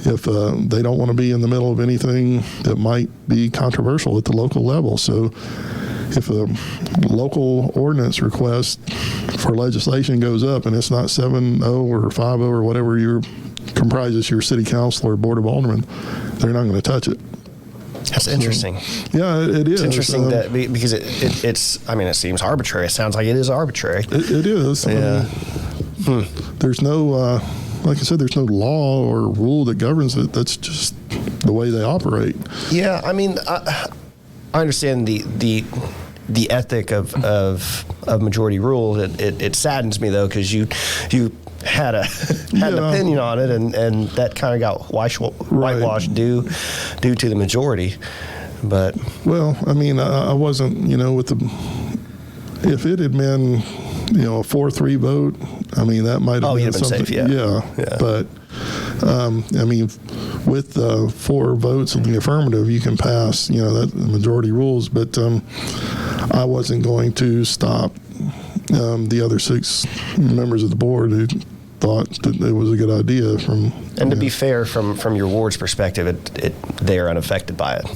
Speaker 2: If they don't want to be in the middle of anything that might be controversial at the local level. So if a local ordinance request for legislation goes up and it's not 7-0 or 5-0 or whatever comprises your city council or board of aldermen, they're not going to touch it.
Speaker 1: That's interesting.
Speaker 2: Yeah, it is.
Speaker 1: It's interesting that because it's. I mean, it seems arbitrary. It sounds like it is arbitrary.
Speaker 2: It is.
Speaker 1: Yeah.
Speaker 2: There's no, like I said, there's no law or rule that governs it. That's just the way they operate.
Speaker 1: Yeah, I mean, I understand the ethic of majority rule. It saddens me though, because you had an opinion on it, and that kind of got whitewashed due to the majority. But
Speaker 2: well, I mean, I wasn't, you know, if it had been, you know, a 4-3 vote, I mean, that might have been something.
Speaker 1: Safe, yeah.
Speaker 2: But I mean, with 4 votes in the affirmative, you can pass, you know, that majority rules. But I wasn't going to stop the other 6 members of the board who thought that it was a good idea.
Speaker 1: And to be fair, from your ward's perspective, they are unaffected by it.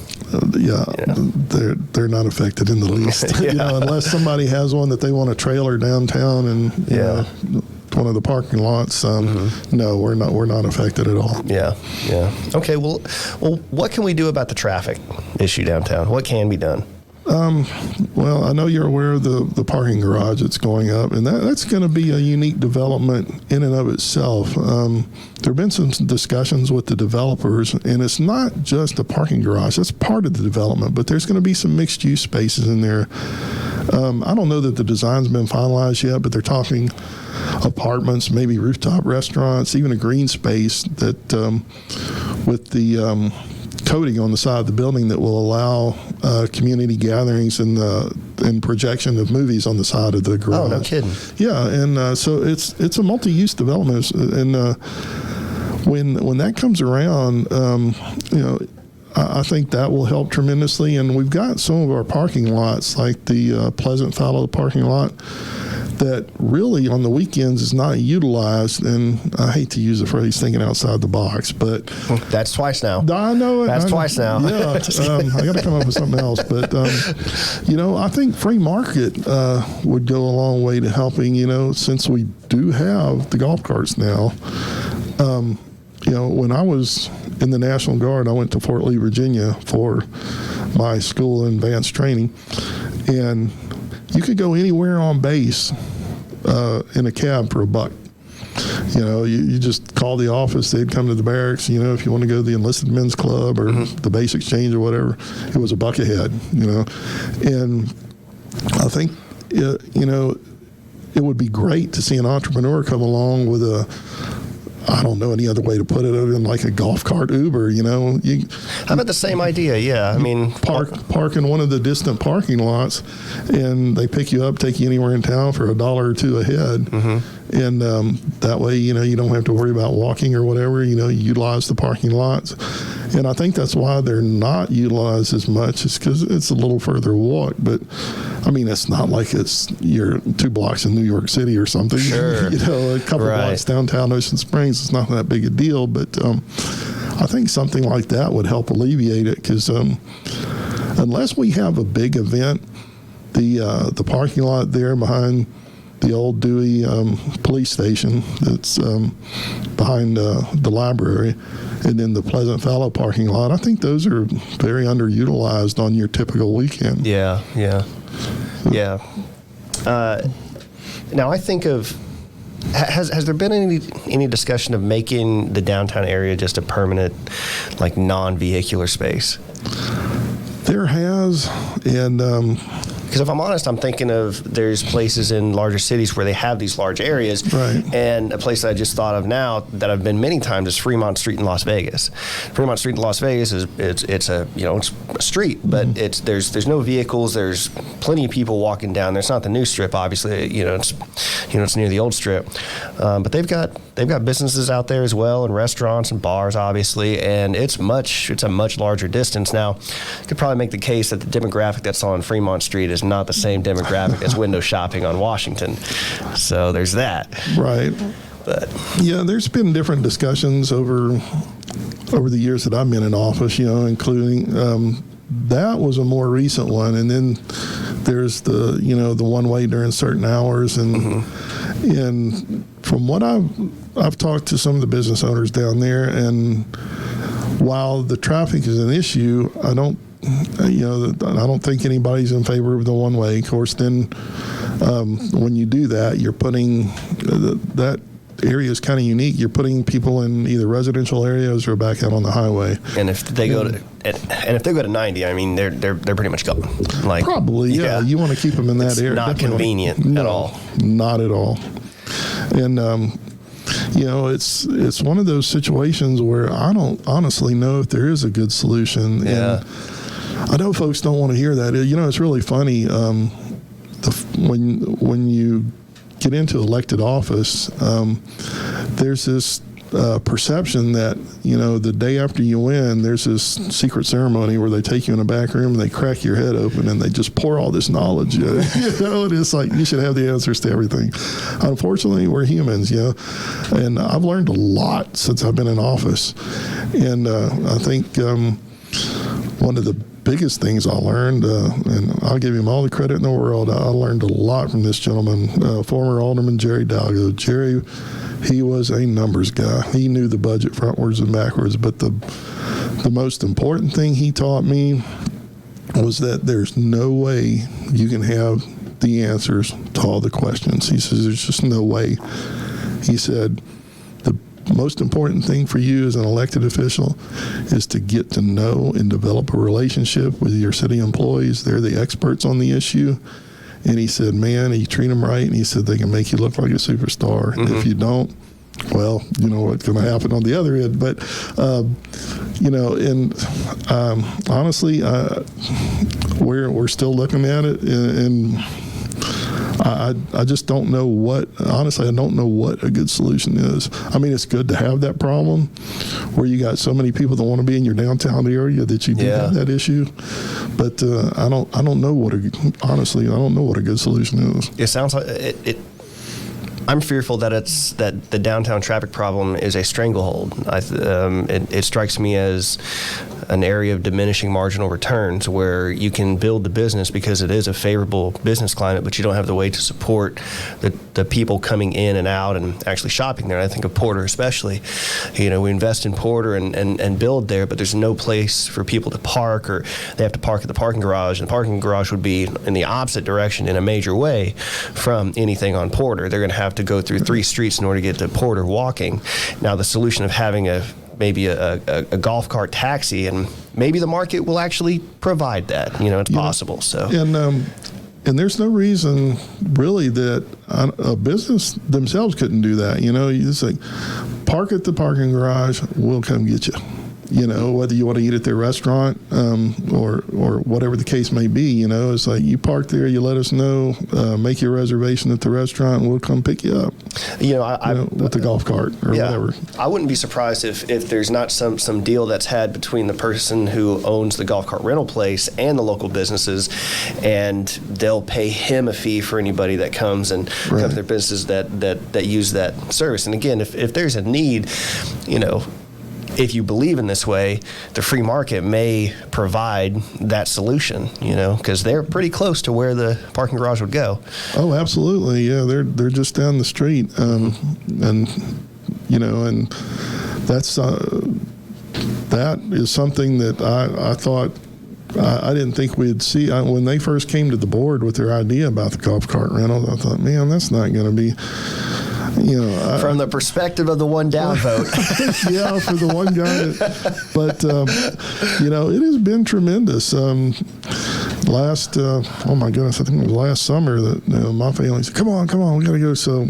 Speaker 2: They're not affected in the least. You know, unless somebody has one that they want to trailer downtown and you know, one of the parking lots. No, we're not affected at all.
Speaker 1: Yeah. Okay. Well, what can we do about the traffic issue downtown? What can be done?
Speaker 2: Well, I know you're aware of the parking garage that's going up, and that's going to be a unique development in and of itself. There have been some discussions with the developers, and it's not just a parking garage. That's part of the development, but there's going to be some mixed-use spaces in there. I don't know that the design's been finalized yet, but they're talking apartments, maybe rooftop restaurants, even a green space that with the coating on the side of the building that will allow community gatherings and projection of movies on the side of the garage.
Speaker 1: Oh, no kidding.
Speaker 2: Yeah, and so it's a multi-use development, and when that comes around, you know, I think that will help tremendously. And we've got some of our parking lots, like the Pleasant Fallow parking lot, that really on the weekends is not utilized. And I hate to use the phrase thinking outside the box, but
Speaker 1: that's twice now.
Speaker 2: I know it.
Speaker 1: That's twice now.
Speaker 2: Yeah, I got to come up with something else. But you know, I think free market would go a long way to helping. You know, since we do have the golf carts now. You know, when I was in the National Guard, I went to Fort Lee, Virginia for my school in advanced training, and you could go anywhere on base in a cab for $1. You know, you just call the office, they'd come to the barracks. You know, if you want to go to the enlisted men's club or the base exchange or whatever, it was $1 a head. You know, and I think you know, it would be great to see an entrepreneur come along with I don't know any other way to put it other than like a golf cart Uber, you know.
Speaker 1: How about the same idea? Yeah, I mean,
Speaker 2: park in one of the distant parking lots, and they pick you up, take you anywhere in town for $1 or $2 a head, and that way, you know, you don't have to worry about walking or whatever. You know, you utilize the parking lots, and I think that's why they're not utilized as much. Is because it's a little further walk, but I mean, it's not like you're 2 blocks in New York City or something.
Speaker 1: Sure.
Speaker 2: You know, a couple blocks downtown Ocean Springs. It's not that big a deal, but I think something like that would help alleviate it, because unless we have a big event, the parking lot there behind the old Dewey police station that's behind the library, and then the Pleasant Fallow parking lot, I think those are very underutilized on your typical weekend.
Speaker 1: Yeah. Now I think of, has there been any discussion of making the downtown area just a permanent, like, non-vehicular space?
Speaker 2: There has, and
Speaker 1: Because if I'm honest, I'm thinking of there's places in larger cities where they have these large areas.
Speaker 2: Right.
Speaker 1: And a place that I just thought of now that I've been many times is Fremont Street in Las Vegas. Fremont Street in Las Vegas it's a street, but there's no vehicles. There's plenty of people walking down there. It's not the new strip, obviously. It's near the old strip, but they've got businesses out there as well, and restaurants and bars, obviously. And it's a much larger distance. Now, you could probably make the case that the demographic that's on Fremont Street is not the same demographic as window shopping on Washington. So there's that.
Speaker 2: Right.
Speaker 1: But
Speaker 2: yeah, there's been different discussions over the years that I've been in office, including that was a more recent one. And then there's the one way during certain hours. And from what I've talked to some of the business owners down there, and while the traffic is an issue, I don't think anybody's in favor of the one way. Of course, then when you do that, you're putting that area is kind of unique. You're putting people in either residential areas or back out on the highway.
Speaker 1: And if they go to 90, I mean, they're pretty much gone. Like,
Speaker 2: probably, yeah. You want to keep them in that area.
Speaker 1: Not
Speaker 2: definitely.
Speaker 1: Convenient at all.
Speaker 2: Not at all. And it's one of those situations where I don't honestly know if there is a good solution.
Speaker 1: Yeah.
Speaker 2: And I know folks don't want to hear that. It's really funny when you get into elected office, there's this perception that the day after you win, there's this secret ceremony where they take you in a back room and they crack your head open and they just pour all this knowledge. And it's like you should have the answers to everything. Unfortunately, we're humans, and I've learned a lot since I've been in office, and I think one of the biggest things I learned, and I'll give him all the credit in the world, I learned a lot from this gentleman, former Alderman Jerry Dalgo. Jerry, he was a numbers guy. He knew the budget frontwards and backwards, but the most important thing he taught me was that there's no way you can have the answers to all the questions. He says there's just no way. He said, most important thing for you as an elected official is to get to know and develop a relationship with your city employees. They're the experts on the issue. And he said, man, you treat them right, and he said they can make you look like a superstar. Mm-hmm. If you don't, well, you know what's going to happen on the other end. But, honestly, we're still looking at it, and I just don't know honestly, I don't know what a good solution is. I mean, it's good to have that problem where you got so many people that want to be in your downtown area that you do have that issue. But I don't know what a good solution is.
Speaker 1: It sounds like it. I'm fearful that the downtown traffic problem is a stranglehold. It strikes me as an area of diminishing marginal returns where you can build the business because it is a favorable business climate, but you don't have the way to support the people coming in and out and actually shopping there. And I think of Porter especially. We invest in Porter and build there, but there's no place for people to park, or they have to park at the parking garage, and the parking garage would be in the opposite direction in a major way from anything on Porter. They're going to have to go through 3 streets in order to get to Porter walking. Now, the solution of having maybe a golf cart taxi, and maybe the market will actually provide that. It's possible. So
Speaker 2: and there's no reason really that a business themselves couldn't do that. You just like park at the parking garage, we'll come get you. Whether you want to eat at their restaurant or whatever the case may be, it's like you park there, you let us know, make your reservation at the restaurant, and we'll come pick you up. With the golf cart or whatever.
Speaker 1: I wouldn't be surprised if there's not some deal that's had between the person who owns the golf cart rental place and the local businesses, and they'll pay him a fee for anybody that comes and comes to their businesses that use that service. And again, if there's a need, if you believe in this way, the free market may provide that solution, because they're pretty close to where the parking garage would go.
Speaker 2: Oh, absolutely. Yeah, they're just down the street. And that's that is something that I thought I didn't think we'd see. When they first came to the board with their idea about the golf cart rental, I thought, man, that's not going to be...
Speaker 1: from the perspective of the one down vote.
Speaker 2: Yeah, for the one guy. But, it has been tremendous. oh my goodness, I think it was last summer that my family said, come on, we got to go. So,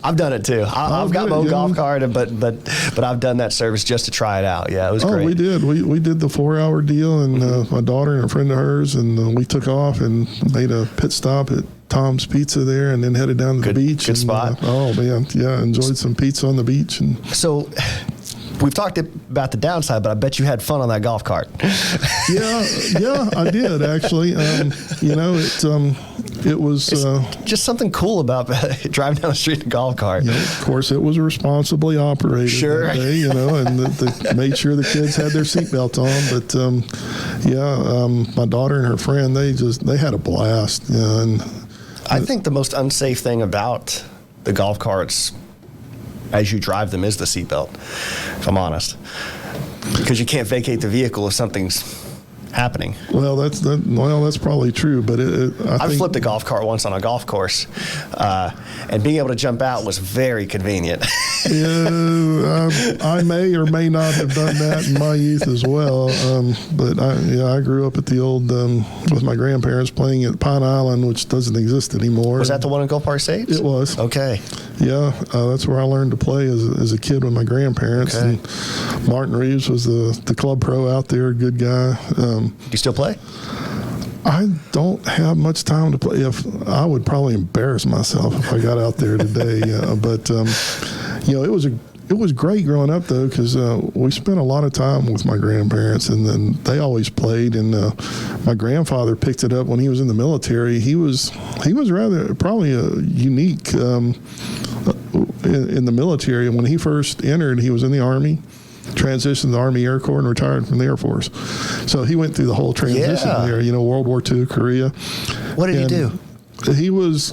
Speaker 1: I've done it too. I've got my own golf cart, but I've done that service just to try it out. Yeah, it was great.
Speaker 2: We did. We did the 4-hour deal, and my daughter and a friend of hers, and we took off and made a pit stop at Tom's Pizza there, and then headed down to the beach.
Speaker 1: Good spot.
Speaker 2: Oh man, yeah, enjoyed some pizza on the beach. And
Speaker 1: so, we've talked about the downside, but I bet you had fun on that golf cart.
Speaker 2: Yeah, I did actually. It was
Speaker 1: just something cool about driving down the street in a golf cart.
Speaker 2: Of course, it was responsibly operated.
Speaker 1: Sure.
Speaker 2: That day, and they made sure the kids had their seatbelt on. But my daughter and her friend, they had a blast. And
Speaker 1: I think the most unsafe thing about the golf carts as you drive them is the seatbelt, if I'm honest, because you can't vacate the vehicle if something's happening.
Speaker 2: Well, that's probably true, but
Speaker 1: I flipped a golf cart once on a golf course, and being able to jump out was very convenient.
Speaker 2: I may or may not have done that in my youth as well, but I grew up at the old with my grandparents playing at Pine Island, which doesn't exist anymore.
Speaker 1: Was that the one in Gulf Park Estates?
Speaker 2: It was.
Speaker 1: Okay.
Speaker 2: Yeah, that's where I learned to play as a kid with my grandparents.
Speaker 1: Okay.
Speaker 2: And Martin Reeves was the club pro out there, good guy.
Speaker 1: Do you still play?
Speaker 2: I don't have much time to play. If I would probably embarrass myself if I got out there today. But it was great growing up though, because we spent a lot of time with my grandparents, and then they always played. And my grandfather picked it up when he was in the military. He was rather probably unique in the military. When he first entered, he was in the Army. Transitioned to the Army Air Corps and retired from the Air Force. So he went through the whole transition there, World War II, Korea.
Speaker 1: What did he do?
Speaker 2: He was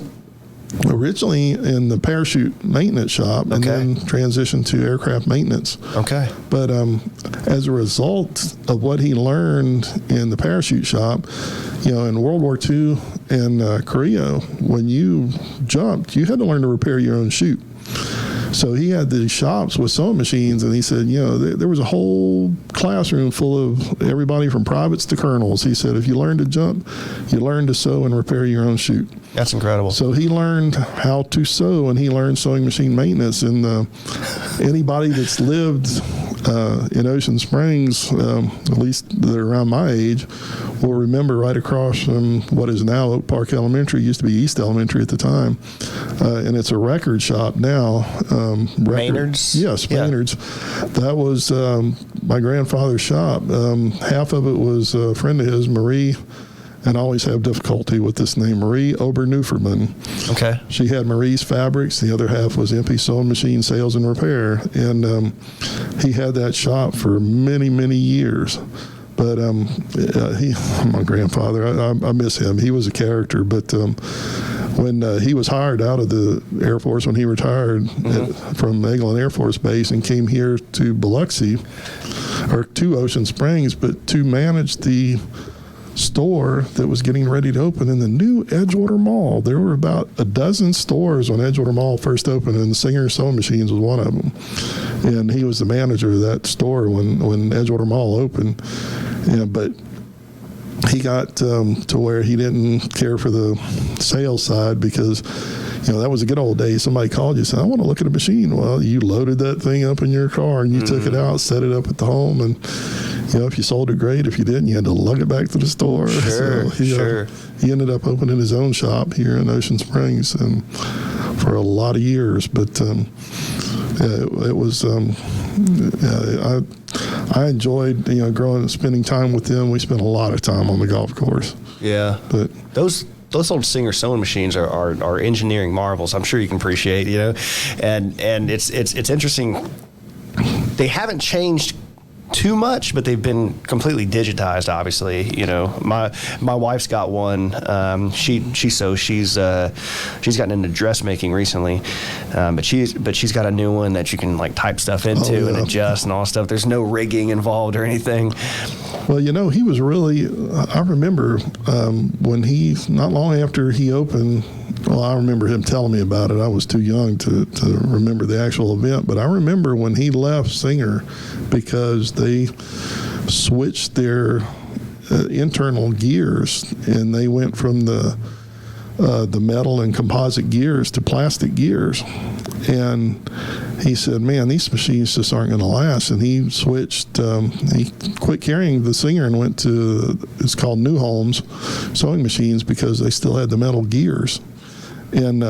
Speaker 2: originally in the parachute maintenance shop and then transitioned to aircraft maintenance.
Speaker 1: Okay.
Speaker 2: But as a result of what he learned in the parachute shop, in World War II and Korea, when you jumped, you had to learn to repair your own chute. So he had these shops with sewing machines, and he said, there was a whole classroom full of everybody from privates to colonels. He said, if you learn to jump, you learn to sew and repair your own chute.
Speaker 1: That's incredible.
Speaker 2: So he learned how to sew, and he learned sewing machine maintenance. And anybody that's lived in Ocean Springs, at least they're around my age, will remember right across from what is now Oak Park Elementary, used to be East Elementary at the time, and it's a record shop now.
Speaker 1: Maynard's?
Speaker 2: Yes, Maynard's. That was my grandfather's shop. Half of it was a friend of his, Marie, and I always have difficulty with this name, Marie Oberneuferman.
Speaker 1: Okay.
Speaker 2: She had Marie's Fabrics. The other half was Impey Sewing Machine Sales and Repair. And he had that shop for many, many years. But my grandfather, I miss him. He was a character. But when he was hired out of the Air Force, when he retired from Eglin Air Force Base and came here to Biloxi, or to Ocean Springs, but to manage the store that was getting ready to open in the new Edgewater Mall. There were about a dozen stores when Edgewater Mall first opened, and Singer Sewing Machines was one of them. And he was the manager of that store when Edgewater Mall opened. But he got to where he didn't care for the sales side because, that was a good old day. Somebody called you and said, I want to look at a machine. Well, you loaded that thing up in your car and you took it out, set it up at the home, and if you sold it, great. If you didn't, you had to lug it back to the store.
Speaker 1: Sure,
Speaker 2: so he ended up opening his own shop here in Ocean Springs and for a lot of years. But it was, I enjoyed, spending time with them. We spent a lot of time on the golf course.
Speaker 1: Yeah.
Speaker 2: But
Speaker 1: those old Singer sewing machines are engineering marvels. I'm sure you can appreciate, and it's interesting. They haven't changed too much, but they've been completely digitized. Obviously, my wife's got one. She sews. She's gotten into dressmaking recently, but she's got a new one that you can like type stuff into and adjust and all that stuff. There's no rigging involved or anything.
Speaker 2: Well, he was really. I remember when not long after he opened. Well, I remember him telling me about it. I was too young to remember the actual event, but I remember when he left Singer because they switched their internal gears, and they went from the metal and composite gears to plastic gears. And he said, man, these machines just aren't going to last. And he switched, he quit carrying the Singer and went to, it's called New Holmes sewing machines, because they still had the metal gears. And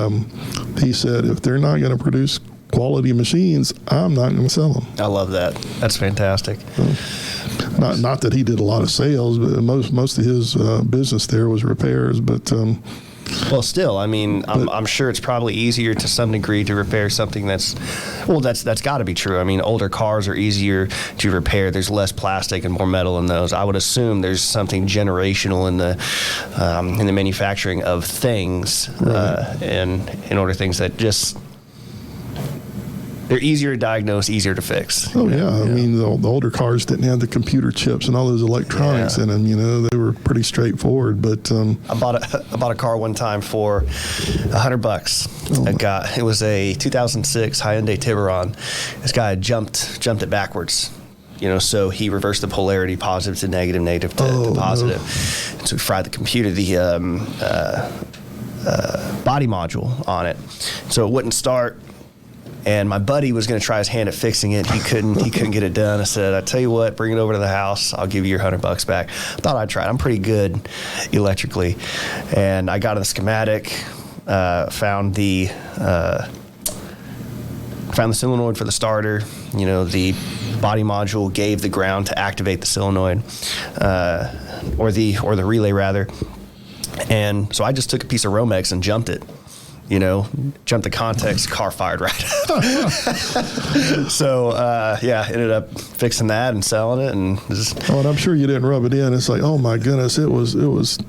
Speaker 2: he said, if they're not going to produce quality machines, I'm not going to sell them.
Speaker 1: I love that. That's fantastic.
Speaker 2: Not that he did a lot of sales, but most of his business there was repairs. But
Speaker 1: well, still, I mean, I'm sure it's probably easier to some degree to repair something that's got to be true. I mean, older cars are easier to repair. There's less plastic and more metal in those. I would assume there's something generational in the manufacturing of things,
Speaker 2: right.
Speaker 1: And in order things that just. They're easier to diagnose, easier to fix.
Speaker 2: Oh, yeah. I mean, the older cars didn't have the computer chips and all those electronics in them. You know, they were pretty straightforward. But I
Speaker 1: bought a car one time for $100. It was a 2006 Hyundai Tiburon. This guy had jumped it backwards. You know, so he reversed the polarity, positive to negative, negative to positive. No. And so we fried the computer, the body module on it. So it wouldn't start. And my buddy was going to try his hand at fixing it. He couldn't get it done. I said, I tell you what, bring it over to the house. I'll give you your $100 back. I thought I'd try it. I'm pretty good electrically. And I got in the schematic, found the solenoid for the starter. You know, the body module gave the ground to activate the solenoid, or the relay rather. And so I just took a piece of Romex and jumped it. You know, jumped the contacts, car fired right up. So, ended up fixing that and selling it. And
Speaker 2: and I'm sure you didn't rub it in. It's like, oh, my goodness, it was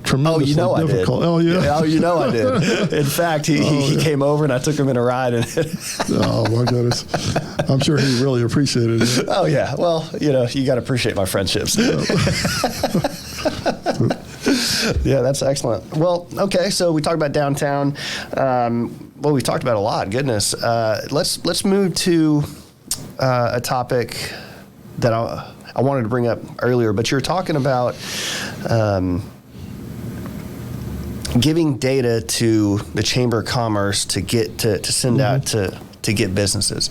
Speaker 2: tremendously difficult.
Speaker 1: I did. Oh, you know I did. In fact, he came over and I took him in a ride.
Speaker 2: Oh, my goodness. I'm sure he really appreciated it.
Speaker 1: Oh, yeah. Well, you know, you got to appreciate my friendships. Yeah, that's excellent. Well, okay, so we talked about downtown. We talked about a lot. Goodness, let's move to a topic that I wanted to bring up earlier. But you're talking about giving data to the Chamber of Commerce to get to send out to get businesses.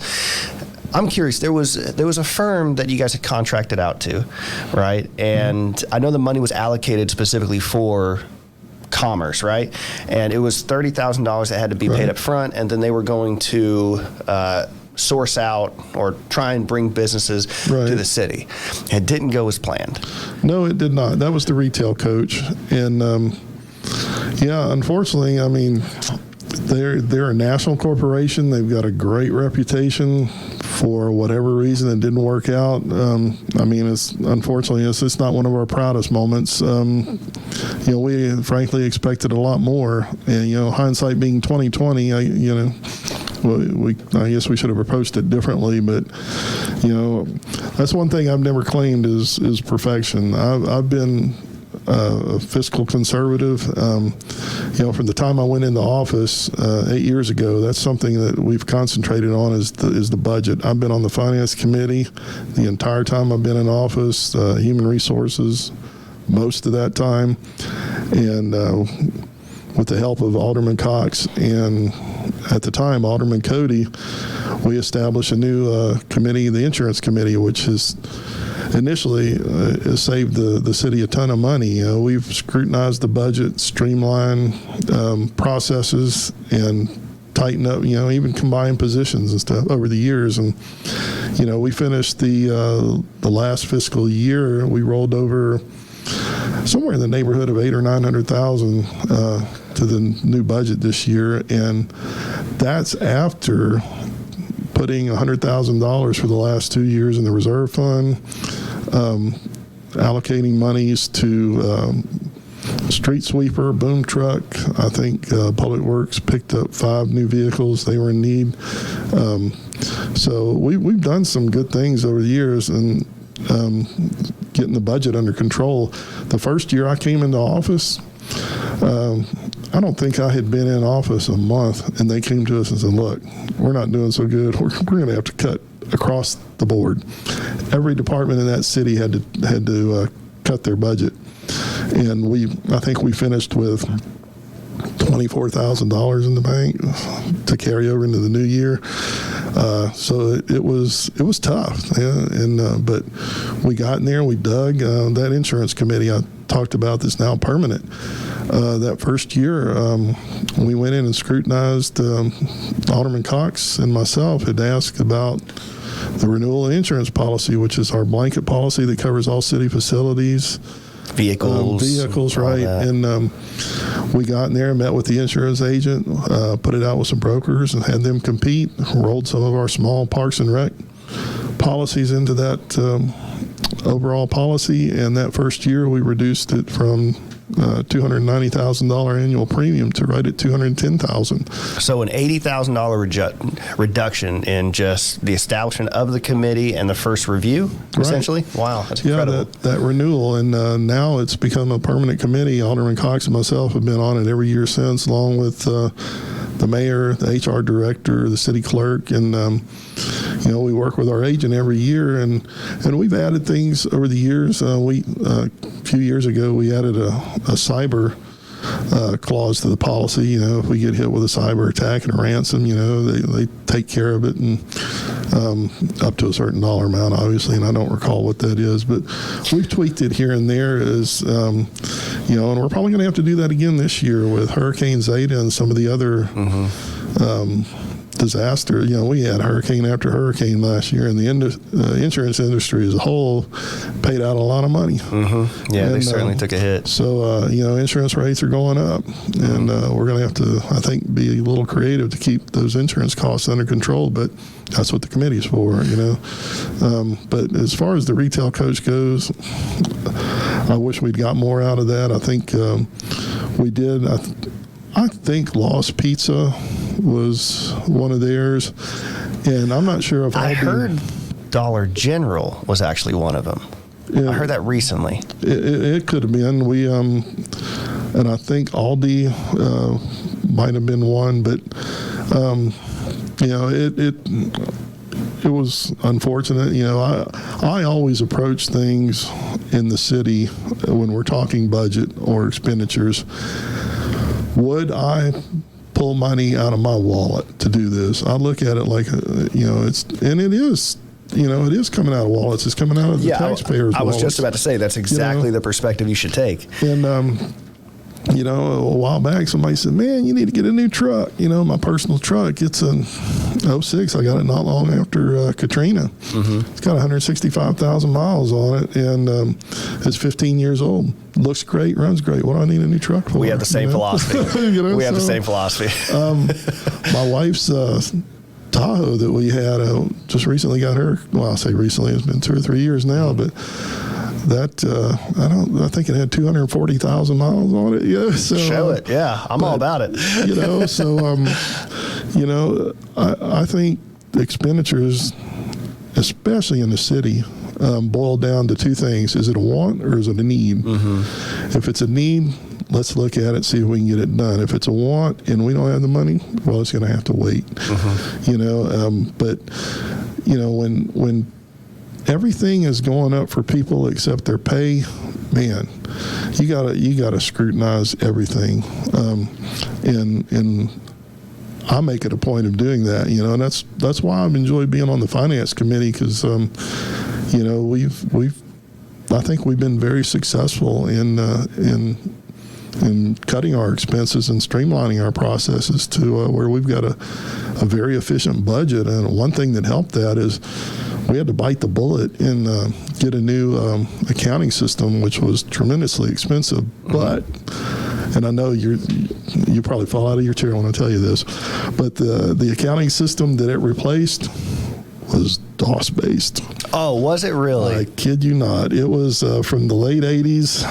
Speaker 1: I'm curious. There was a firm that you guys had contracted out to, right? And I know the money was allocated specifically for commerce, right? And it was $30,000 that had to be paid up front, and then they were going to source out or try and bring businesses to the city. It didn't go as planned.
Speaker 2: No, it did not. That was the retail coach, and unfortunately, I mean, they're a national corporation. They've got a great reputation. For whatever reason, it didn't work out. I mean, it's not one of our proudest moments. We frankly expected a lot more, and hindsight being 2020, I guess we should have approached it differently. But that's one thing I've never claimed is perfection. I've been a fiscal conservative. From the time I went into office 8 years ago, that's something that we've concentrated on is the budget. I've been on the finance committee the entire time I've been in office, human resources most of that time, and with the help of Alderman Cox and at the time Alderman Cody, we established a new committee, the insurance committee, which has initially saved the city a ton of money. We've scrutinized the budget, streamlined processes, and tightened up, even combined positions and stuff over the years. And, we finished the last fiscal year, we rolled over somewhere in the neighborhood of $800,000 or $900,000 to the new budget this year. And that's after putting $100,000 for the last 2 years in the reserve fund, allocating monies to street sweeper, boom truck. I think Public Works picked up 5 new vehicles. They were in need. So we've done some good things over the years and getting the budget under control. The first year I came into office, I don't think I had been in office a month, and they came to us and said, look, we're not doing so good. We're going to have to cut across the board. Every department in that city had to cut their budget. And I think we finished with $24,000 in the bank to carry over into the new year. So it was tough, yeah. But we got in there and we dug. That insurance committee I talked about that's now permanent. That first year, we went in and scrutinized. Alderman Cox and myself had asked about the renewal of insurance policy, which is our blanket policy that covers all city facilities. Vehicles, right? And we got in there and met with the insurance agent, put it out with some brokers, and had them compete. Rolled some of our small parks and rec policies into that overall policy, and that first year we reduced it from $290,000 annual premium to right at $210,000.
Speaker 1: So an $80,000 reduction in just the establishment of the committee and the first review, essentially. Right. Wow, that's incredible.
Speaker 2: Yeah, that renewal, and now it's become a permanent committee. Alderman Cox and myself have been on it every year since, along with the mayor, the HR director, the city clerk, and we work with our agent every year, and we've added things over the years. A few years ago, we added a cyber clause to the policy. If we get hit with a cyber attack and a ransom, they take care of it, and up to a certain dollar amount, obviously, and I don't recall what that is, but we've tweaked it here and there as, and we're probably going to have to do that again this year with Hurricane Zeta and some of the other disaster. We had hurricane after hurricane last year, and the insurance industry as a whole paid out a lot of money.
Speaker 1: Mm-hmm. Yeah, and they certainly took a hit.
Speaker 2: So, insurance rates are going up, and we're going to have to, I think, be a little creative to keep those insurance costs under control, but that's what the committee's for, But as far as the retail coach goes, I wish we'd got more out of that. I think we did. I think Lost Pizza was one of theirs, and I'm not sure if
Speaker 1: I heard Dollar General was actually one of them. Yeah, I heard that recently.
Speaker 2: It could have been. We and I think Aldi might have been one, but it was unfortunate. I always approach things in the city when we're talking budget or expenditures. Would I pull money out of my wallet to do this? I look at it like, it is coming out of wallets. It's coming out of the taxpayers' wallets.
Speaker 1: I was just about to say, that's exactly the perspective you should take.
Speaker 2: And, a while back, somebody said, man, you need to get a new truck. My personal truck, it's a 06. I got it not long after Katrina. Mm-hmm. It's got 165,000 miles on it, and it's 15 years old. Looks great, runs great. What do I need a new truck for?
Speaker 1: We have the same philosophy. We have the same philosophy.
Speaker 2: My wife's Tahoe that we had just recently got her. Well, I say recently, it's been 2 or 3 years now, but that I think it had 240,000 miles on it. Yeah, so
Speaker 1: show it. Yeah, I'm all about it.
Speaker 2: I think expenditures, especially in the city, boil down to two things: is it a want or is it a need? Mm-hmm. If it's a need, let's look at it, see if we can get it done. If it's a want and we don't have the money, well, it's going to have to wait. Mm-hmm. But when everything is going up for people except their pay, man, you gotta scrutinize everything, and I make it a point of doing that, and that's why I've enjoyed being on the finance committee, because I think we've been very successful in cutting our expenses and streamlining our processes to where we've got a very efficient budget. And one thing that helped that is we had to bite the bullet and get a new accounting system, which was tremendously expensive. But, and I know you probably fall out of your chair when I tell you this, but the accounting system that it replaced was DOS-based.
Speaker 1: Oh, was it really?
Speaker 2: I kid you not. It was from the late 80s.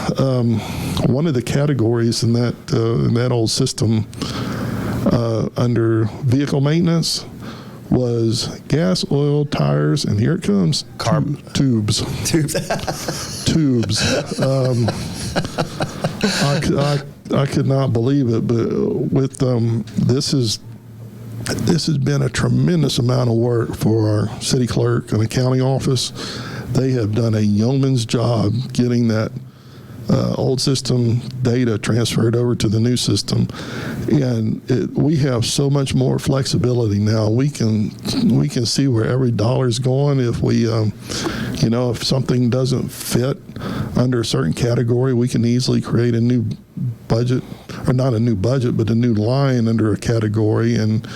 Speaker 2: One of the categories in that old system under vehicle maintenance was gas, oil, tires, and here it comes, tubes. Tubes. I could not believe it, but with this has been a tremendous amount of work for our city clerk and accounting office. They have done a yeoman's job getting that old system data transferred over to the new system, and we have so much more flexibility now. We can see where every dollar's going. If we, if something doesn't fit under a certain category, we can easily create a new budget, or not a new budget, but a new line under a category and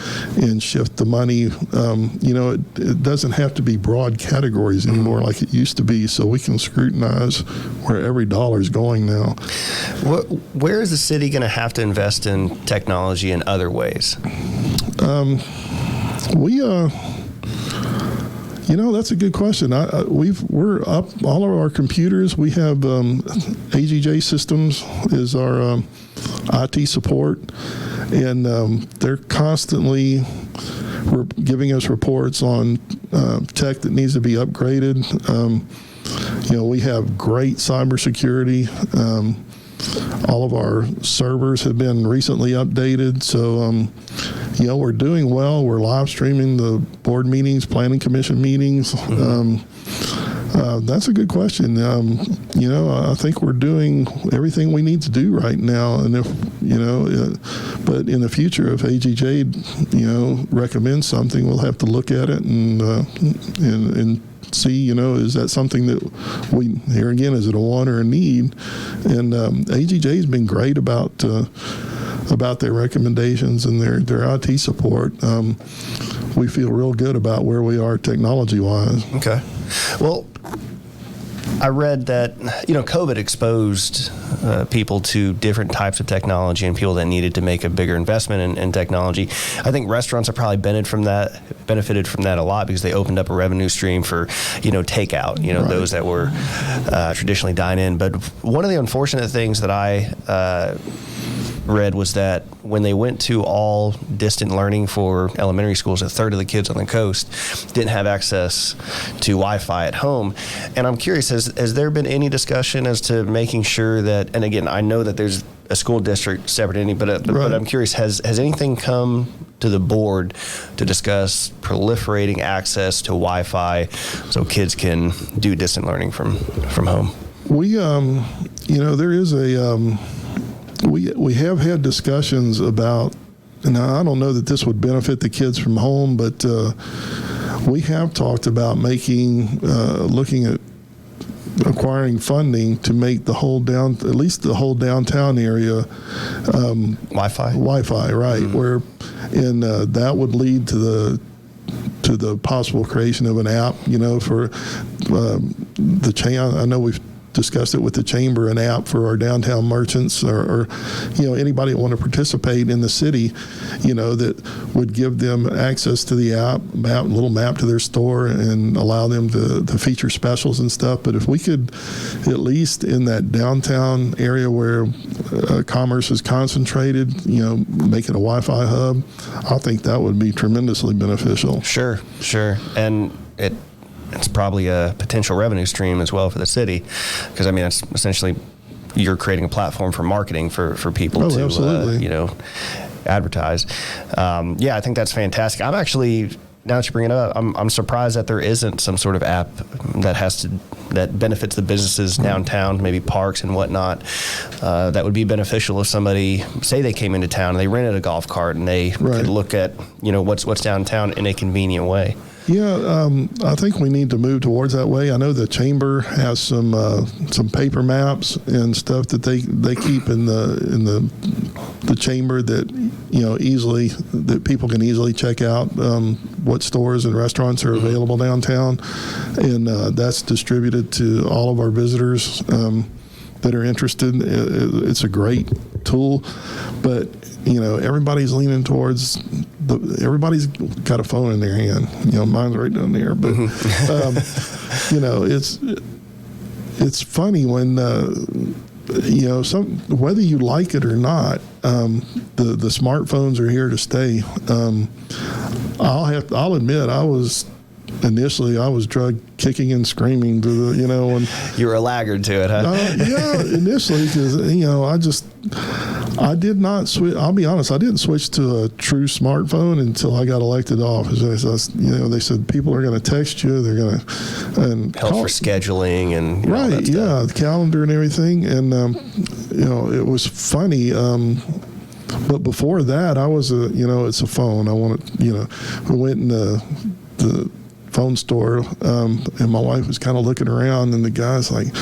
Speaker 2: shift the money. It doesn't have to be broad categories anymore like it used to be, so we can scrutinize where every dollar is going now.
Speaker 1: Where is the city going to have to invest in technology in other ways? That's a good question. We're up all of our computers. We have AGJ Systems is our IT support, and they're constantly giving us reports on tech that needs to be upgraded. We have great cybersecurity. All of our servers have been recently updated, so we're doing well. We're live streaming the board meetings, planning commission meetings. That's a good question. I think we're doing everything we need to do right now, and but in the future, if AGJ, recommends something, we'll have to look at it and see, is that something that here again, is it a want or a need? And AGJ has been great about their recommendations and their IT support. We feel real good about where we are technology-wise. Okay. Well, I read that, COVID exposed people to different types of technology and people that needed to make a bigger investment in technology. I think restaurants have probably benefited from that a lot because they opened up a revenue stream for, takeout, right. Those that were traditionally dine-in. But one of the unfortunate things that I read was that when they went to all distant learning for elementary schools, a third of the kids on the coast didn't have access to Wi-Fi at home. And I'm curious, has there been any discussion as to making sure that, and again, I know that there's a school district separate entity, but I'm curious, has anything come to the board to discuss proliferating access to Wi-Fi so kids can do distant learning from home?
Speaker 2: We, there is a... We have had discussions about, and I don't know that this would benefit the kids from home, but we have talked about looking at acquiring funding to make at least the whole downtown area
Speaker 1: Wi-Fi,
Speaker 2: right?
Speaker 1: Mm-hmm.
Speaker 2: Where, and that would lead to the possible creation of an app, for the chain. I know we've discussed it with the chamber, an app for our downtown merchants or anybody that want to participate in the city, that would give them access to the app, little map to their store and allow them to feature specials and stuff. But if we could, at least in that downtown area where commerce is concentrated, make it a Wi-Fi hub, I think that would be tremendously beneficial.
Speaker 1: Sure. And it's probably a potential revenue stream as well for the city, because it's essentially you're creating a platform for marketing for people to advertise. I think that's fantastic. I'm actually, now that you bring it up, I'm surprised that there isn't some sort of app that benefits the businesses downtown, maybe parks and whatnot. That would be beneficial if somebody, say they came into town and they rented a golf cart and they could look at what's downtown in a convenient way.
Speaker 2: Yeah, I think we need to move towards that way. I know the chamber has some paper maps and stuff that they keep in the chamber that easily that people can easily check out what stores and restaurants are available downtown, and that's distributed to all of our visitors that are interested. It's a great tool, but everybody's leaning towards everybody's got a phone in their hand. Mine's right down there, but it's funny when whether you like it or not, the smartphones are here to stay. I'll admit I was drug kicking and screaming to when
Speaker 1: you were a laggard to it, huh?
Speaker 2: Yeah, initially, because I did not switch. I'll be honest. I didn't switch to a true smartphone until I got elected to office. They said people are going to text you. They're going to
Speaker 1: help for scheduling and
Speaker 2: right.
Speaker 1: All that stuff.
Speaker 2: Yeah, the calendar and everything. And it was funny. But before that, I was it's a phone. I wanted. We went in the phone store, and my wife was kind of looking around, and the guy's like,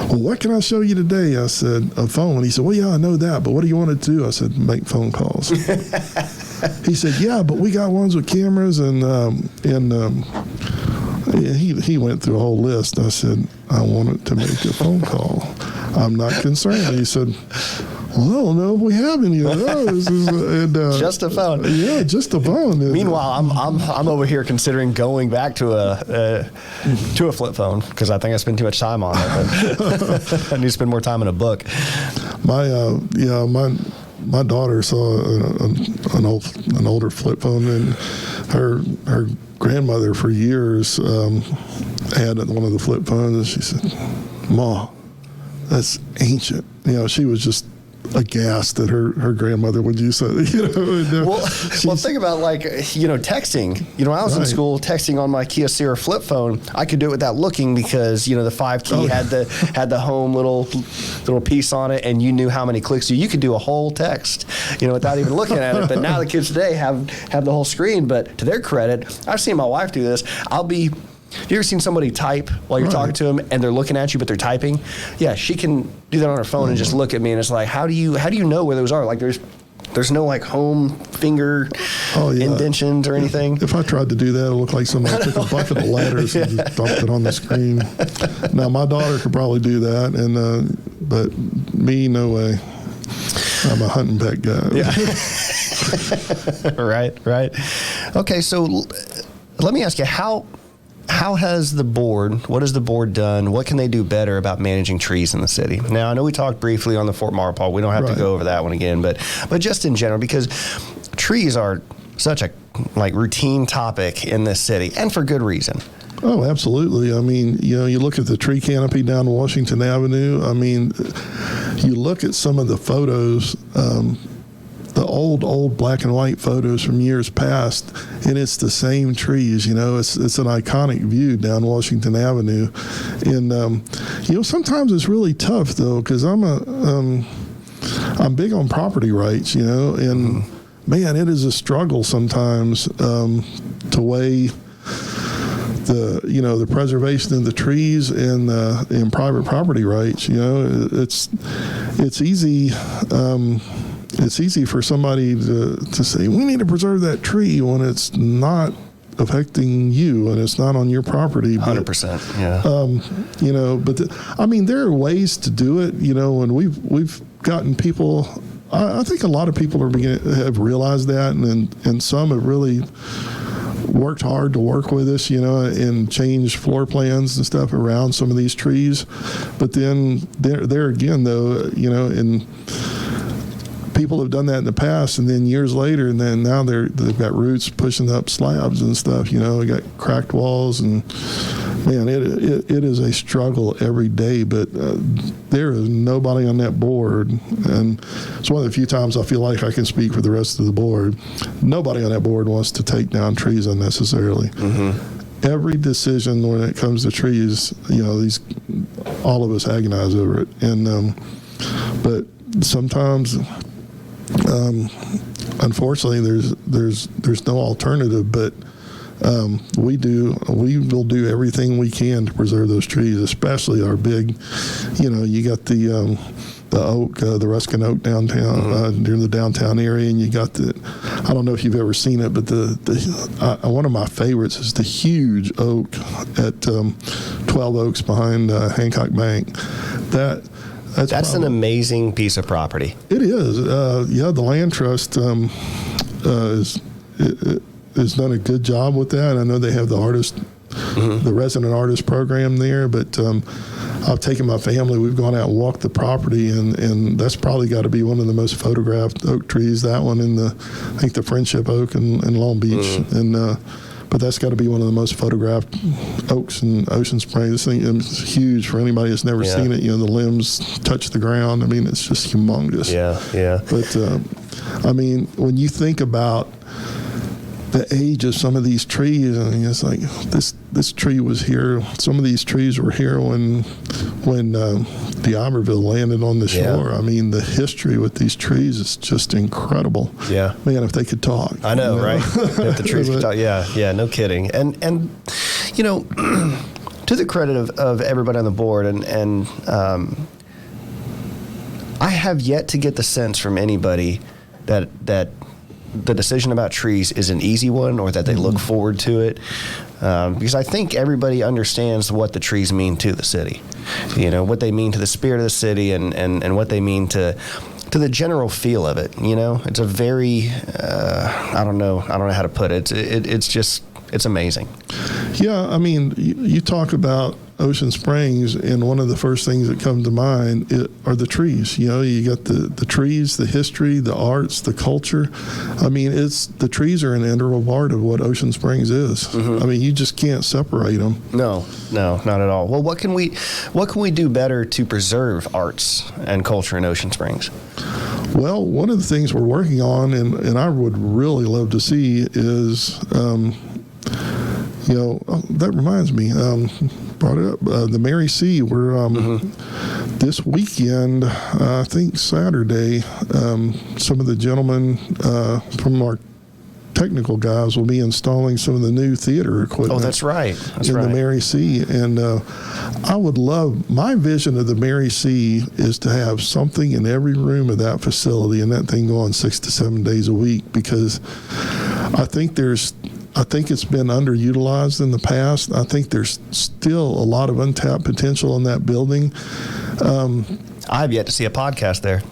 Speaker 2: well, what can I show you today? I said, a phone. He said, well, yeah, I know that, but what do you want to do? I said, make phone calls. He said, yeah, but we got ones with cameras, and he went through a whole list. I said, I wanted to make a phone call. I'm not concerned. He said, well, I don't know if we have any of those.
Speaker 1: Just a phone.
Speaker 2: Yeah, just a phone.
Speaker 1: Meanwhile, I'm over here considering going back to a flip phone because I think I spend too much time on it. But I need to spend more time in a book.
Speaker 2: My daughter saw an older flip phone, and her grandmother for years had one of the flip phones, and she said, "Ma, that's ancient." She was just aghast that her grandmother would use that.
Speaker 1: Well, think about texting. When I was in school, texting on my Kia Ceira flip phone, I could do it without looking because the 5 key had the home little piece on it, and you knew how many clicks. So you could do a whole text, without even looking at it. But now the kids today have the whole screen. But to their credit, I've seen my wife do this. Have you ever seen somebody type while you're talking to them and they're looking at you but they're typing? Yeah, she can do that on her phone and just look at me, and it's like, how do you know where those are? Like there's no home finger indentions or anything.
Speaker 2: If I tried to do that, it would look like somebody took a bucket of ladders and just dumped it on the screen. Now my daughter could probably do that, but me, no way. I'm a hunting pet guy.
Speaker 1: Yeah. Right. Okay, so let me ask you, how has what has the board done? What can they do better about managing trees in the city? Now, I know we talked briefly on the Fort Marpole. We don't have to go over that one again, but just in general, because trees are such a routine topic in this city, and for good reason.
Speaker 2: Oh, absolutely. I mean, you look at the tree canopy down Washington Avenue. I mean, you look at some of the photos, the old black and white photos from years past, and it's the same trees. It's an iconic view down Washington Avenue, and sometimes it's really tough though, because I'm big on property rights, and man, it is a struggle sometimes to weigh the preservation of the trees and private property rights. It's easy. It's easy for somebody to say, we need to preserve that tree when it's not affecting you and it's not on your property.
Speaker 1: 100%, yeah.
Speaker 2: But there are ways to do it, and we've gotten people, I think a lot of people have realized that, and some have really worked hard to work with us, and change floor plans and stuff around some of these trees. But then there again, though, and people have done that in the past, and then years later, and then now they've got roots pushing up slabs and stuff. We got cracked walls, and man, it is a struggle every day. But there is nobody on that board, and it's one of the few times I feel like I can speak for the rest of the board. Nobody on that board wants to take down trees unnecessarily. Mm-hmm. Every decision when it comes to trees, all of us agonize over it, and but sometimes. Unfortunately, there's no alternative, but we will do everything we can to preserve those trees, especially our big, you got the oak, the Ruskin oak downtown, near the downtown area, and you got I don't know if you've ever seen it, but one of my favorites is the huge oak at 12 Oaks behind Hancock Bank. That's
Speaker 1: an amazing piece of property.
Speaker 2: It is. The Land Trust has done a good job with that. I know they have the resident artist program there, but I've taken my family. We've gone out and walked the property, and that's probably got to be one of the most photographed oak trees. That one, and I think the Friendship Oak in Long Beach, and. but that's got to be one of the most photographed oaks in Ocean Springs. This thing is huge for anybody that's never seen it. The limbs touch the ground. I mean, it's just humongous.
Speaker 1: Yeah.
Speaker 2: But I mean, when you think about the age of some of these trees, I mean, it's like this tree was here. Some of these trees were here when the Iberville landed on the shore. I mean, the history with these trees is just incredible.
Speaker 1: Yeah,
Speaker 2: man, if they could talk.
Speaker 1: I know, right? If the trees could talk. Yeah, no kidding. And to the credit of everybody on the board, and I have yet to get the sense from anybody that the decision about trees is an easy one, or that they look forward to it, because I think everybody understands what the trees mean to the city, what they mean to the spirit of the city, and what they mean to the general feel of it. It's a very I don't know how to put it. It's amazing.
Speaker 2: Yeah, I mean, you talk about Ocean Springs, and one of the first things that come to mind are the trees. You got the trees, the history, the arts, the culture. I mean, the trees are an integral part of what Ocean Springs is. Mm-hmm. I mean, you just can't separate them.
Speaker 1: No, not at all. Well, what can we do better to preserve arts and culture in Ocean Springs?
Speaker 2: Well, one of the things we're working on, and I would really love to see, is that reminds me, brought it up, the Mary C. We're this weekend, I think Saturday, some of the gentlemen from our technical guys will be installing some of the new theater equipment.
Speaker 1: Oh, that's right.
Speaker 2: The Mary C. And I would love, my vision of the Mary C. is to have something in every room of that facility, and that thing going 6 to 7 days a week, because I think it's been underutilized in the past. I think there's still a lot of untapped potential in that building.
Speaker 1: I've yet to see a podcast there.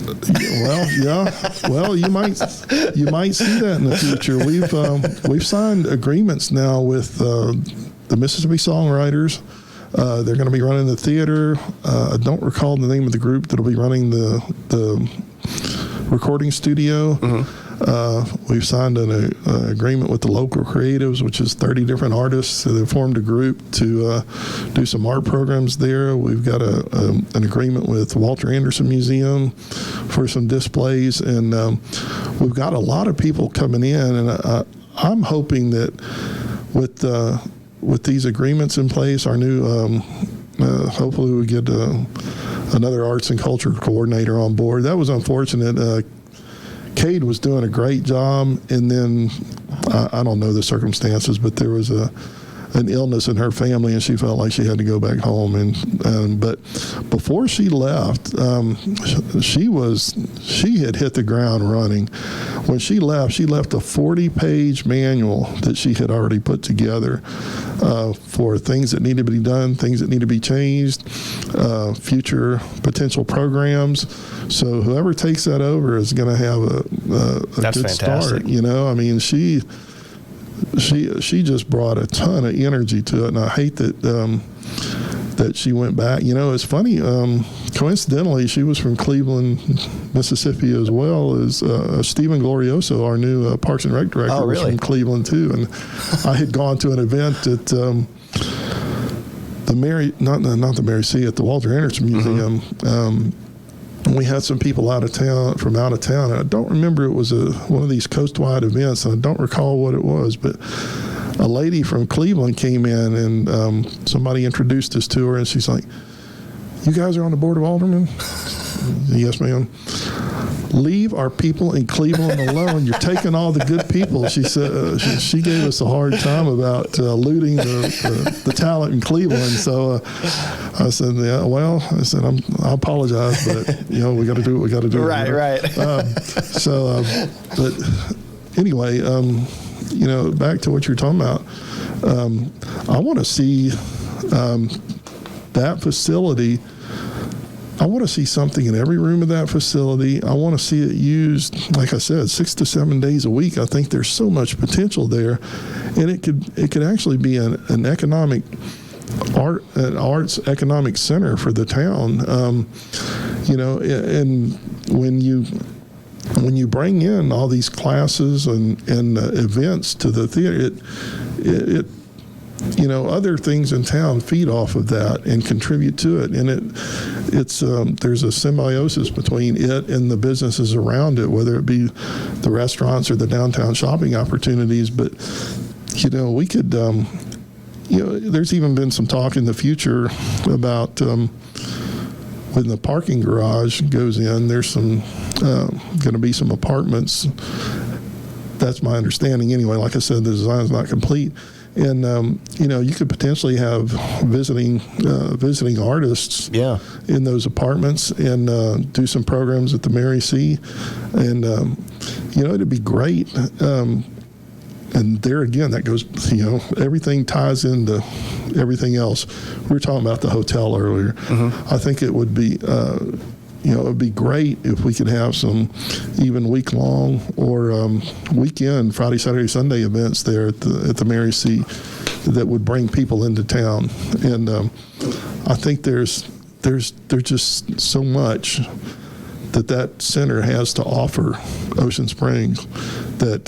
Speaker 2: Well, yeah. Well, you might see that in the future. We've signed agreements now with the Mississippi Songwriters. They're going to be running the theater. I don't recall the name of the group that'll be running the recording studio. Mm-hmm. We've signed an agreement with the local creatives, which is 30 different artists. So they formed a group to do some art programs there. We've got an agreement with Walter Anderson Museum for some displays, and we've got a lot of people coming in. And I'm hoping that with these agreements in place, our new hopefully we get another arts and culture coordinator on board. That was unfortunate. Cade was doing a great job, and then I don't know the circumstances, but there was an illness in her family, and she felt like she had to go back home. But before she left, she had hit the ground running. When she left a 40-page manual that she had already put together for things that need to be done, things that need to be changed, future potential programs. So whoever takes that over is going to have a
Speaker 1: That's
Speaker 2: good
Speaker 1: fantastic.
Speaker 2: start. I mean, she just brought a ton of energy to it, and I hate that she went back. It's funny. Coincidentally, she was from Cleveland, Mississippi, as well as Stephen Glorioso, our new Parks and Rec director.
Speaker 1: Oh, really?
Speaker 2: Was from Cleveland too. And I had gone to an event at the Mary C. at the Walter Anderson Museum. Mm-hmm. We had some people from out of town, and I don't remember, it was one of these coast-wide events, and I don't recall what it was, but a lady from Cleveland came in, and somebody introduced us to her, and she's like, "You guys are on the Board of Aldermen?" "Yes, ma'am." "Leave our people in Cleveland alone. You're taking all the good people." She said she gave us a hard time about looting the talent in Cleveland. So I said, "Yeah, well," I said, "I apologize, but we got to do what we got to do."
Speaker 1: Right.
Speaker 2: But anyway, back to what you're talking about. I want to see that facility. I want to see something in every room of that facility. I want to see it used, like I said, 6 to 7 days a week. I think there's so much potential there, and it could actually be an arts economic center for the town. And when when you bring in all these classes and events to the theater, it other things in town feed off of that and contribute to it, and it's there's a symbiosis between it and the businesses around it, whether it be the restaurants or the downtown shopping opportunities. But we could, there's even been some talk in the future about when the parking garage goes in, there's some going to be some apartments. That's my understanding anyway. Like I said, the design's not complete. And you could potentially have visiting artists in those apartments and do some programs at the Mary C. And it'd be great. And there again, that goes. Everything ties into everything else. We were talking about the hotel earlier. Mm-hmm. I think it would be. It would be great if we could have some even week-long or weekend, Friday, Saturday, Sunday events there at the Mary C. that would bring people into town. And I think there's just so much that center has to offer Ocean Springs that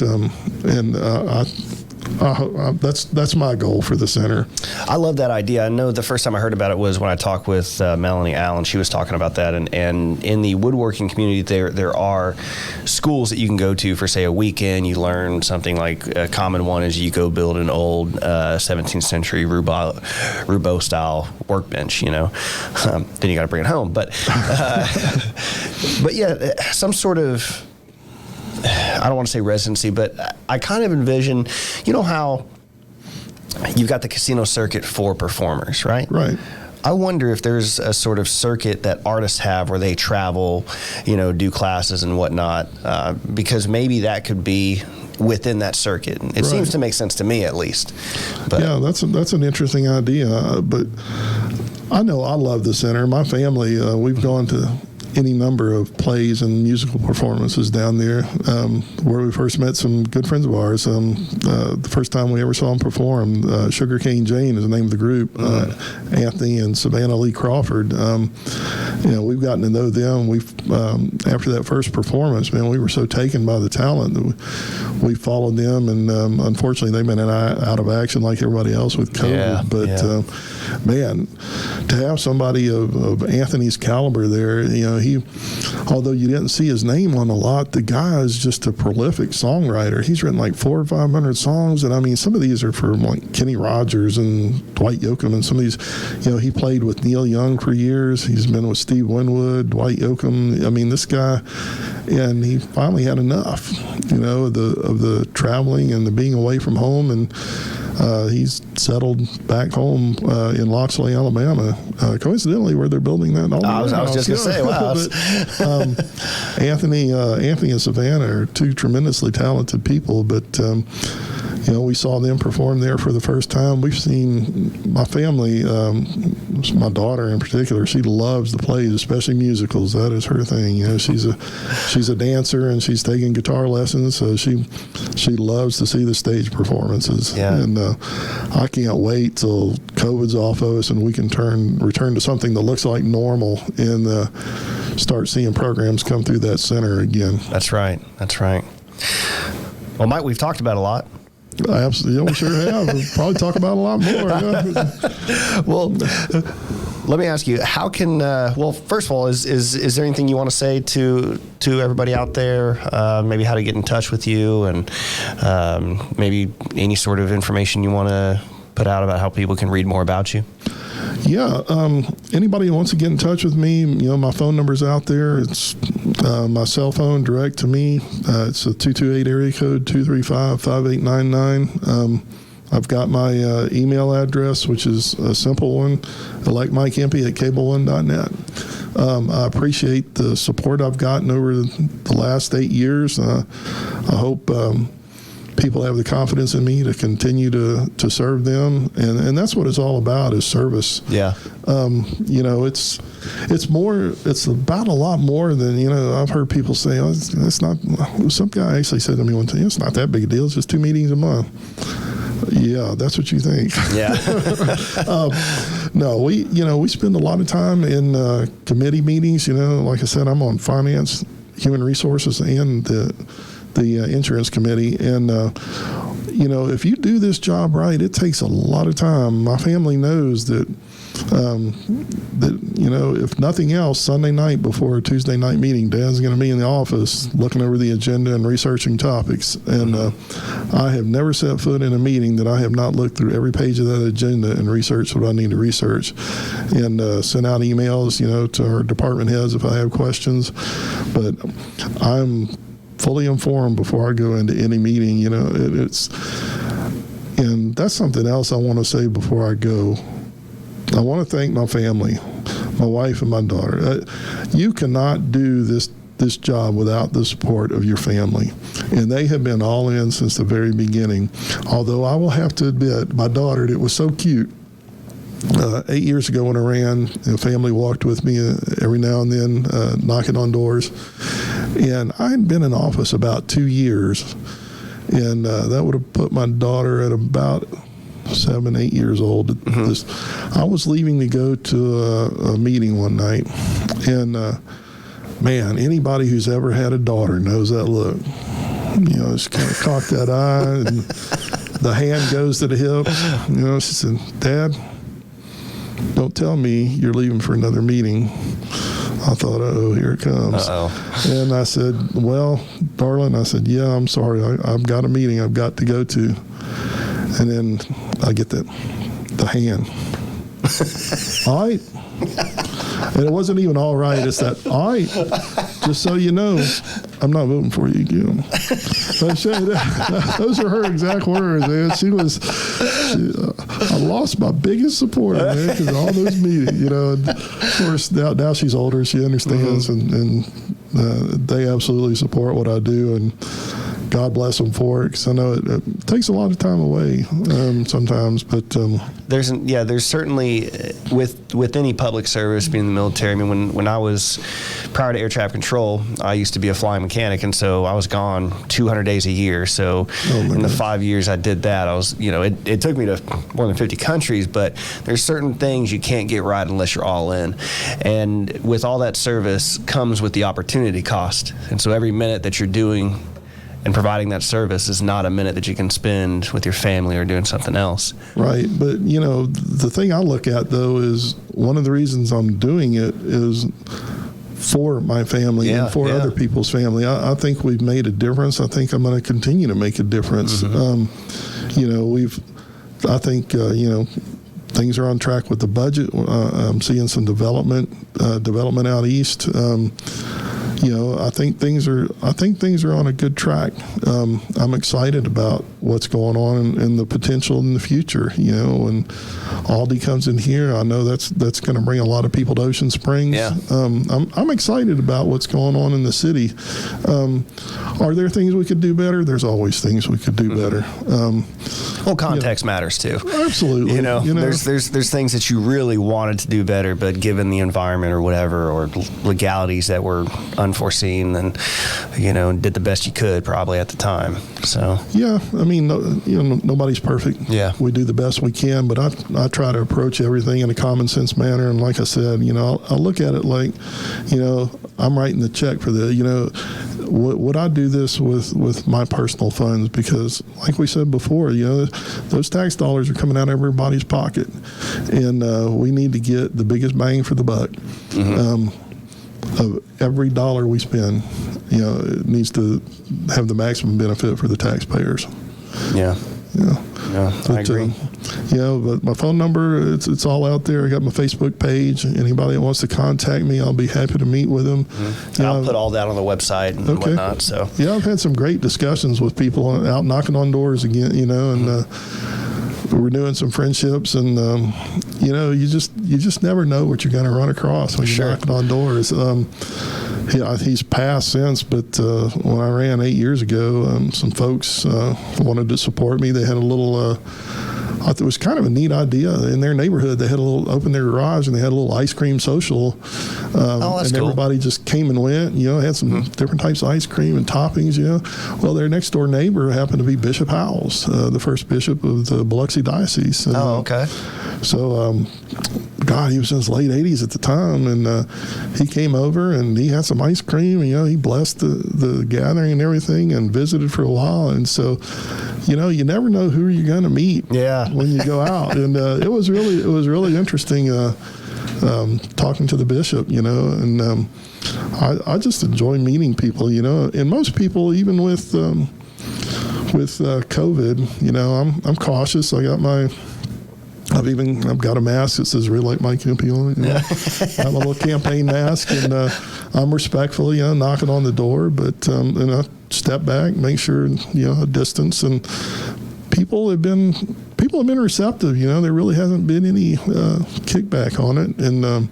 Speaker 2: that's my goal for the center.
Speaker 1: I love that idea. I know the first time I heard about it was when I talked with Melanie Allen. She was talking about that, and in the woodworking community, there are schools that you can go to for, say, a weekend. You learn something like a common one is you go build an old 17th century Roubaud style workbench. Then you got to bring it home. But yeah, some sort of, I don't want to say residency, but I kind of envision, how you've got the casino circuit for performers, right?
Speaker 2: Right.
Speaker 1: I wonder if there's a sort of circuit that artists have where they travel, do classes and whatnot, because maybe that could be within that circuit. It seems to make sense to me, at least. But
Speaker 2: yeah, that's an interesting idea. But I know I love the center. My family, we've gone to any number of plays and musical performances down there, where we first met some good friends of ours. The first time we ever saw them perform, Sugarcane Jane is the name of the group, Anthony and Savannah Lee Crawford. We've gotten to know them. After that first performance, man, we were so taken by the talent that we followed them, and unfortunately they've been out of action like everybody else with COVID. Man, to have somebody of Anthony's caliber there, although you didn't see his name on a lot, the guy is just a prolific songwriter. He's written like 400 or 500 songs, and I mean, some of these are from like Kenny Rogers and Dwight Yoakam, and some of these, he played with Neil Young for years. He's been with Steve Winwood, Dwight Yoakam. I mean, this guy, and he finally had enough, of the traveling and the being away from home, and he's settled back home in Loxley, Alabama, coincidentally where they're building that.
Speaker 1: I was just going to say, wow.
Speaker 2: But, Anthony and Savannah are two tremendously talented people, but we saw them perform there for the first time. We've seen my family, my daughter in particular, she loves the plays, especially musicals. That is her thing. She's a dancer, and she's taking guitar lessons, so she loves to see the stage performances.
Speaker 1: Yeah.
Speaker 2: And I can't wait till COVID's off of us and we can return to something that looks like normal and start seeing programs come through that center again.
Speaker 1: That's right. Well, Mike, we've talked about a lot.
Speaker 2: Absolutely, we sure have. We'll probably talk about a lot more. Yeah.
Speaker 1: Well, let me ask you, how can, first of all, is there anything you want to say to everybody out there, maybe how to get in touch with you, and maybe any sort of information you want to put out about how people can read more about you?
Speaker 2: Yeah, anybody who wants to get in touch with me, my phone number's out there. It's my cell phone direct to me. It's a 228 area code 235-5899. I've got my email address, which is a simple one, like Mike Impey at cableone.net. I appreciate the support I've gotten over the last 8 years. I hope people have the confidence in me to continue to serve them, and that's what it's all about, is service.
Speaker 1: Yeah.
Speaker 2: It's about a lot more than, I've heard people say, it's not, some guy actually said to me one time, it's not that big a deal, it's just 2 meetings a month. Yeah, that's what you think.
Speaker 1: Yeah.
Speaker 2: No, we spend a lot of time in committee meetings. Like I said, I'm on finance Human Resources and the Insurance Committee. And, if you do this job right, it takes a lot of time. My family knows that, if nothing else, Sunday night before a Tuesday night meeting, Dad's going to be in the office looking over the agenda and researching topics. And I have never set foot in a meeting that I have not looked through every page of that agenda and researched what I need to research, and sent out emails, to our department heads if I have questions. But I'm fully informed before I go into any meeting. And that's something else I want to say before I go. I want to thank my family, my wife and my daughter. You cannot do this job without the support of your family. And they have been all in since the very beginning. Although I will have to admit, my daughter, it was so cute. 8 years ago when I ran, the family walked with me every now and then, knocking on doors. And I had been in office about 2 years. And that would have put my daughter at about 7, 8 years old. I was leaving to go to a meeting one night, and man, anybody who's ever had a daughter knows that look. Just kind of cock that eye, and the hand goes to the hip. She said, "Dad, don't tell me you're leaving for another meeting." I thought, oh, here it comes. And I said, "Well, darling," I said, "yeah, I'm sorry. I've got a meeting I've got to go to." And then I get the hand. All right. And it wasn't even all right. It's that, all right, just so you know, I'm not voting for you again. Those are her exact words, man. I lost my biggest supporter, man, because of all those meetings, And of course, now she's older. She understands, and they absolutely support what I do. And God bless them for it, because I know it takes a lot of time away sometimes. But
Speaker 1: there's certainly with any public service, being in the military. I mean, when I was prior to air traffic control, I used to be a flying mechanic, and so I was gone 200 days a year. So in the 5 years I did that, I was it took me to more than 50 countries. But there's certain things you can't get right unless you're all in, and with all that service comes with the opportunity cost. And so every minute that you're doing and providing that service is not a minute that you can spend with your family or doing something else.
Speaker 2: Right. But, the thing I look at, though, is one of the reasons I'm doing it is for my family and for other people's family. I think we've made a difference. I think I'm going to continue to make a difference. I think things are on track with the budget. I'm seeing some development out east. I think things are on a good track. I'm excited about what's going on and the potential in the future. When Aldi comes in here, I know that's going to bring a lot of people to Ocean Springs.
Speaker 1: Yeah.
Speaker 2: I'm excited about what's going on in the city. Are there things we could do better? There's always things we could do better.
Speaker 1: Context matters too.
Speaker 2: Absolutely.
Speaker 1: There's things that you really wanted to do better, but given the environment or whatever, or legalities that were unforeseen, and did the best you could probably at the time. So nobody's perfect. Yeah, we do the best we can, but I try to approach everything in a common sense manner. And like I said, I look at it like, I'm writing the check for the, would I do this with my personal funds? Because like we said before, those tax dollars are coming out of everybody's pocket, and we need to get the biggest bang for the buck. Of every dollar we spend, it needs to have the maximum benefit for the taxpayers. Yeah, I agree.
Speaker 2: But my phone number, it's all out there. I got my Facebook page. Anybody that wants to contact me, I'll be happy to meet with them.
Speaker 1: I'll put all that on the website and whatnot. So
Speaker 2: I've had some great discussions with people out knocking on doors again, and we're doing some friendships, and you just never know what you're going to run across when you're knocking on doors. He's passed since, but when I ran 8 years ago, some folks wanted to support me. They had a little thought it was kind of a neat idea. In their neighborhood, they had opened their garage and they had a little ice cream social.
Speaker 1: That's
Speaker 2: and
Speaker 1: cool.
Speaker 2: everybody just came and went, had some different types of ice cream and toppings, Well, their next door neighbor happened to be Bishop Howells, the first bishop of the Biloxi Diocese. And,
Speaker 1: okay.
Speaker 2: So, God, he was in his late 80s at the time, and he came over and he had some ice cream, and, he blessed the gathering and everything and visited for a while. And so, you never know who you're going to meet when you go out. And it was really interesting talking to the bishop, and I just enjoy meeting people, and most people, even with COVID, I'm cautious. I've got a mask that says "Real like Mike Impey" on it. I have a little campaign mask, and I'm respectful, knocking on the door, but and I step back, make sure a distance, and people have been receptive. There really hasn't been any kickback on it, and I've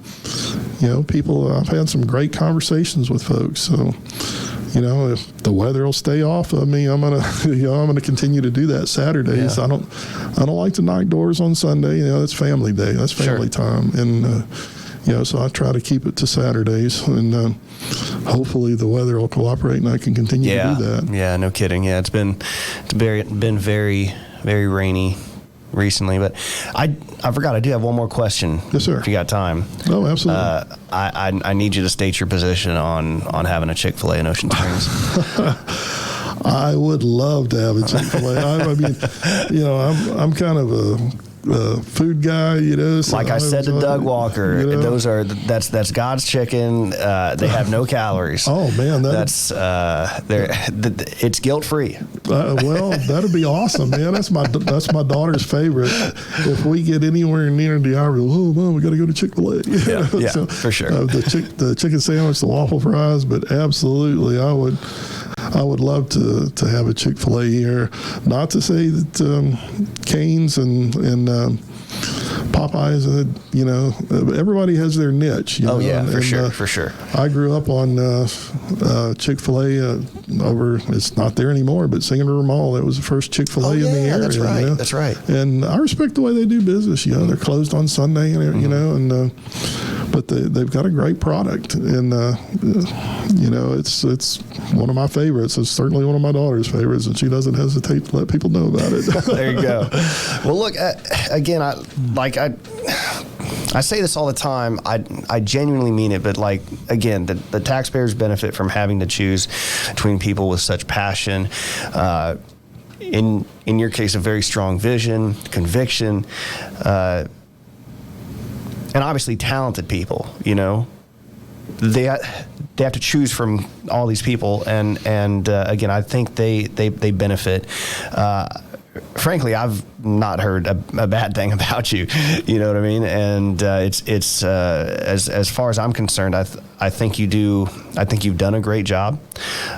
Speaker 2: had some great conversations with folks. So. If the weather will stay off of me, I'm gonna continue to do that Saturdays.
Speaker 1: Yeah.
Speaker 2: I don't like to knock doors on Sunday. That's family day. That's family time, and so I try to keep it to Saturdays, and hopefully the weather will cooperate, and I can continue to do that.
Speaker 1: Yeah, no kidding. Yeah, it's been very, very rainy recently, but I forgot I do have one more question.
Speaker 2: Yes, sir.
Speaker 1: If you got time.
Speaker 2: Oh, absolutely.
Speaker 1: I need you to state your position on having a Chick-fil-A in Ocean Springs.
Speaker 2: I would love to have a Chick-fil-A. I mean, I'm kind of a food guy, So
Speaker 1: like I said to Doug Walker, that's God's chicken. They have no calories.
Speaker 2: Oh man, it's
Speaker 1: guilt free.
Speaker 2: Well, that'd be awesome, man. That's my daughter's favorite. If we get anywhere near the hour, Mom, we got to go to Chick-fil-A.
Speaker 1: Yeah,
Speaker 2: so,
Speaker 1: for sure.
Speaker 2: The chicken sandwich, the waffle fries, but absolutely, I would love to have a Chick-fil-A here. Not to say that Cane's and Popeyes, everybody has their niche.
Speaker 1: For sure.
Speaker 2: I grew up on Chick-fil-A over. It's not there anymore, but Singer River Mall. That was the first Chick-fil-A in the area.
Speaker 1: That's right. That's right.
Speaker 2: And I respect the way they do business. They're closed on Sunday, and but they've got a great product, and it's one of my favorites. It's certainly one of my daughter's favorites, and she doesn't hesitate to let people know about it.
Speaker 1: There you go. Well, look, again, I say this all the time. I genuinely mean it, but again, the taxpayers benefit from having to choose between people with such passion. In your case, a very strong vision, conviction, and obviously talented people. They have to choose from all these people, and again, I think they benefit. Frankly, I've not heard a bad thing about you. You know what I mean? And it's as far as I'm concerned, I think you do. I think you've done a great job,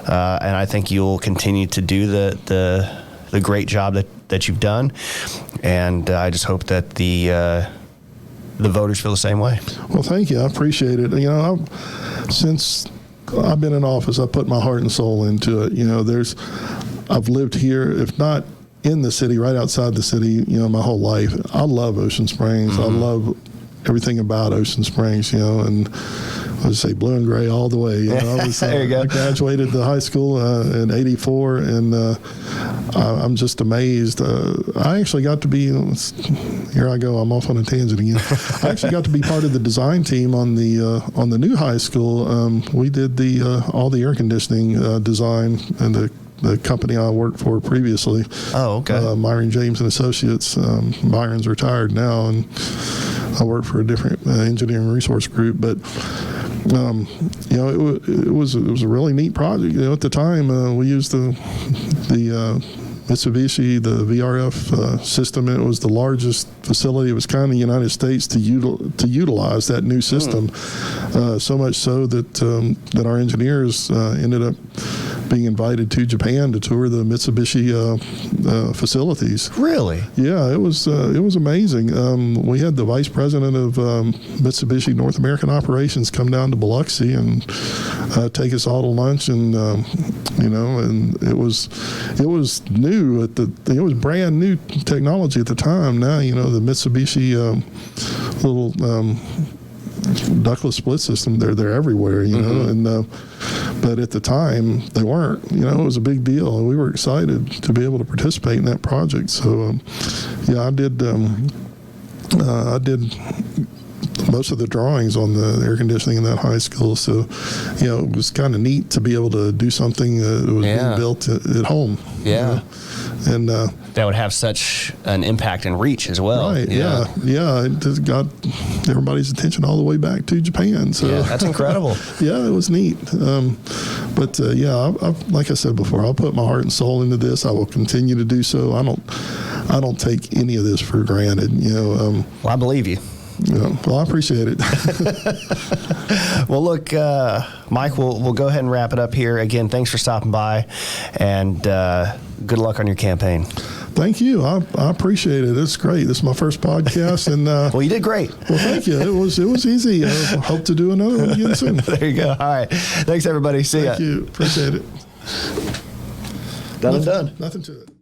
Speaker 1: and I think you'll continue to do the great job that you've done. And I just hope that the voters feel the same way.
Speaker 2: Well, thank you. I appreciate it. Since I've been in office, I put my heart and soul into it. I've lived here, if not in the city, right outside the city, my whole life. I love Ocean Springs. Mm-hmm. I love everything about Ocean Springs, and I would say blue and gray all the way.
Speaker 1: There you go.
Speaker 2: I graduated the high school in '84, and I'm just amazed. I actually got to be, here I go, I'm off on a tangent again. I actually got to be part of the design team on the new high school. We did all the air conditioning design, and the company I worked for previously.
Speaker 1: Oh, okay.
Speaker 2: Myron James and Associates. Myron's retired now, and I work for a different engineering resource group, but it was a really neat project. At the time, we used the Mitsubishi, the VRF system. It was the largest facility. It was kind of the United States to utilize that new system. So much so that our engineers ended up being invited to Japan to tour the Mitsubishi facilities.
Speaker 1: Really?
Speaker 2: Yeah, it was amazing. We had the vice president of Mitsubishi North American operations come down to Biloxi and take us all to lunch, and and it was new it was brand new technology at the time. Now the Mitsubishi little ductless split system, they're everywhere, and but at the time they weren't. It was a big deal, and we were excited to be able to participate in that project. So I did most of the drawings on the air conditioning in that high school. So it was kind of neat to be able to do something that was being built at home. And
Speaker 1: that would have such an impact and reach as well.
Speaker 2: Right. Yeah. It just got everybody's attention all the way back to Japan. So
Speaker 1: that's incredible.
Speaker 2: Yeah, it was neat. But like I said before, I'll put my heart and soul into this. I will continue to do so. I don't take any of this for granted.
Speaker 1: Well, I believe you.
Speaker 2: Well, I appreciate it.
Speaker 1: Well, look, Mike, we'll go ahead and wrap it up here. Again, thanks for stopping by, and good luck on your campaign.
Speaker 2: Thank you. I appreciate it. It's great. This is my first podcast, and
Speaker 1: well, you did great.
Speaker 2: Well, thank you. It was easy. I hope to do another one again soon.
Speaker 1: There you go. All right. Thanks, everybody. See ya.
Speaker 2: Thank you. Appreciate it.
Speaker 1: Done.
Speaker 2: Nothing to it.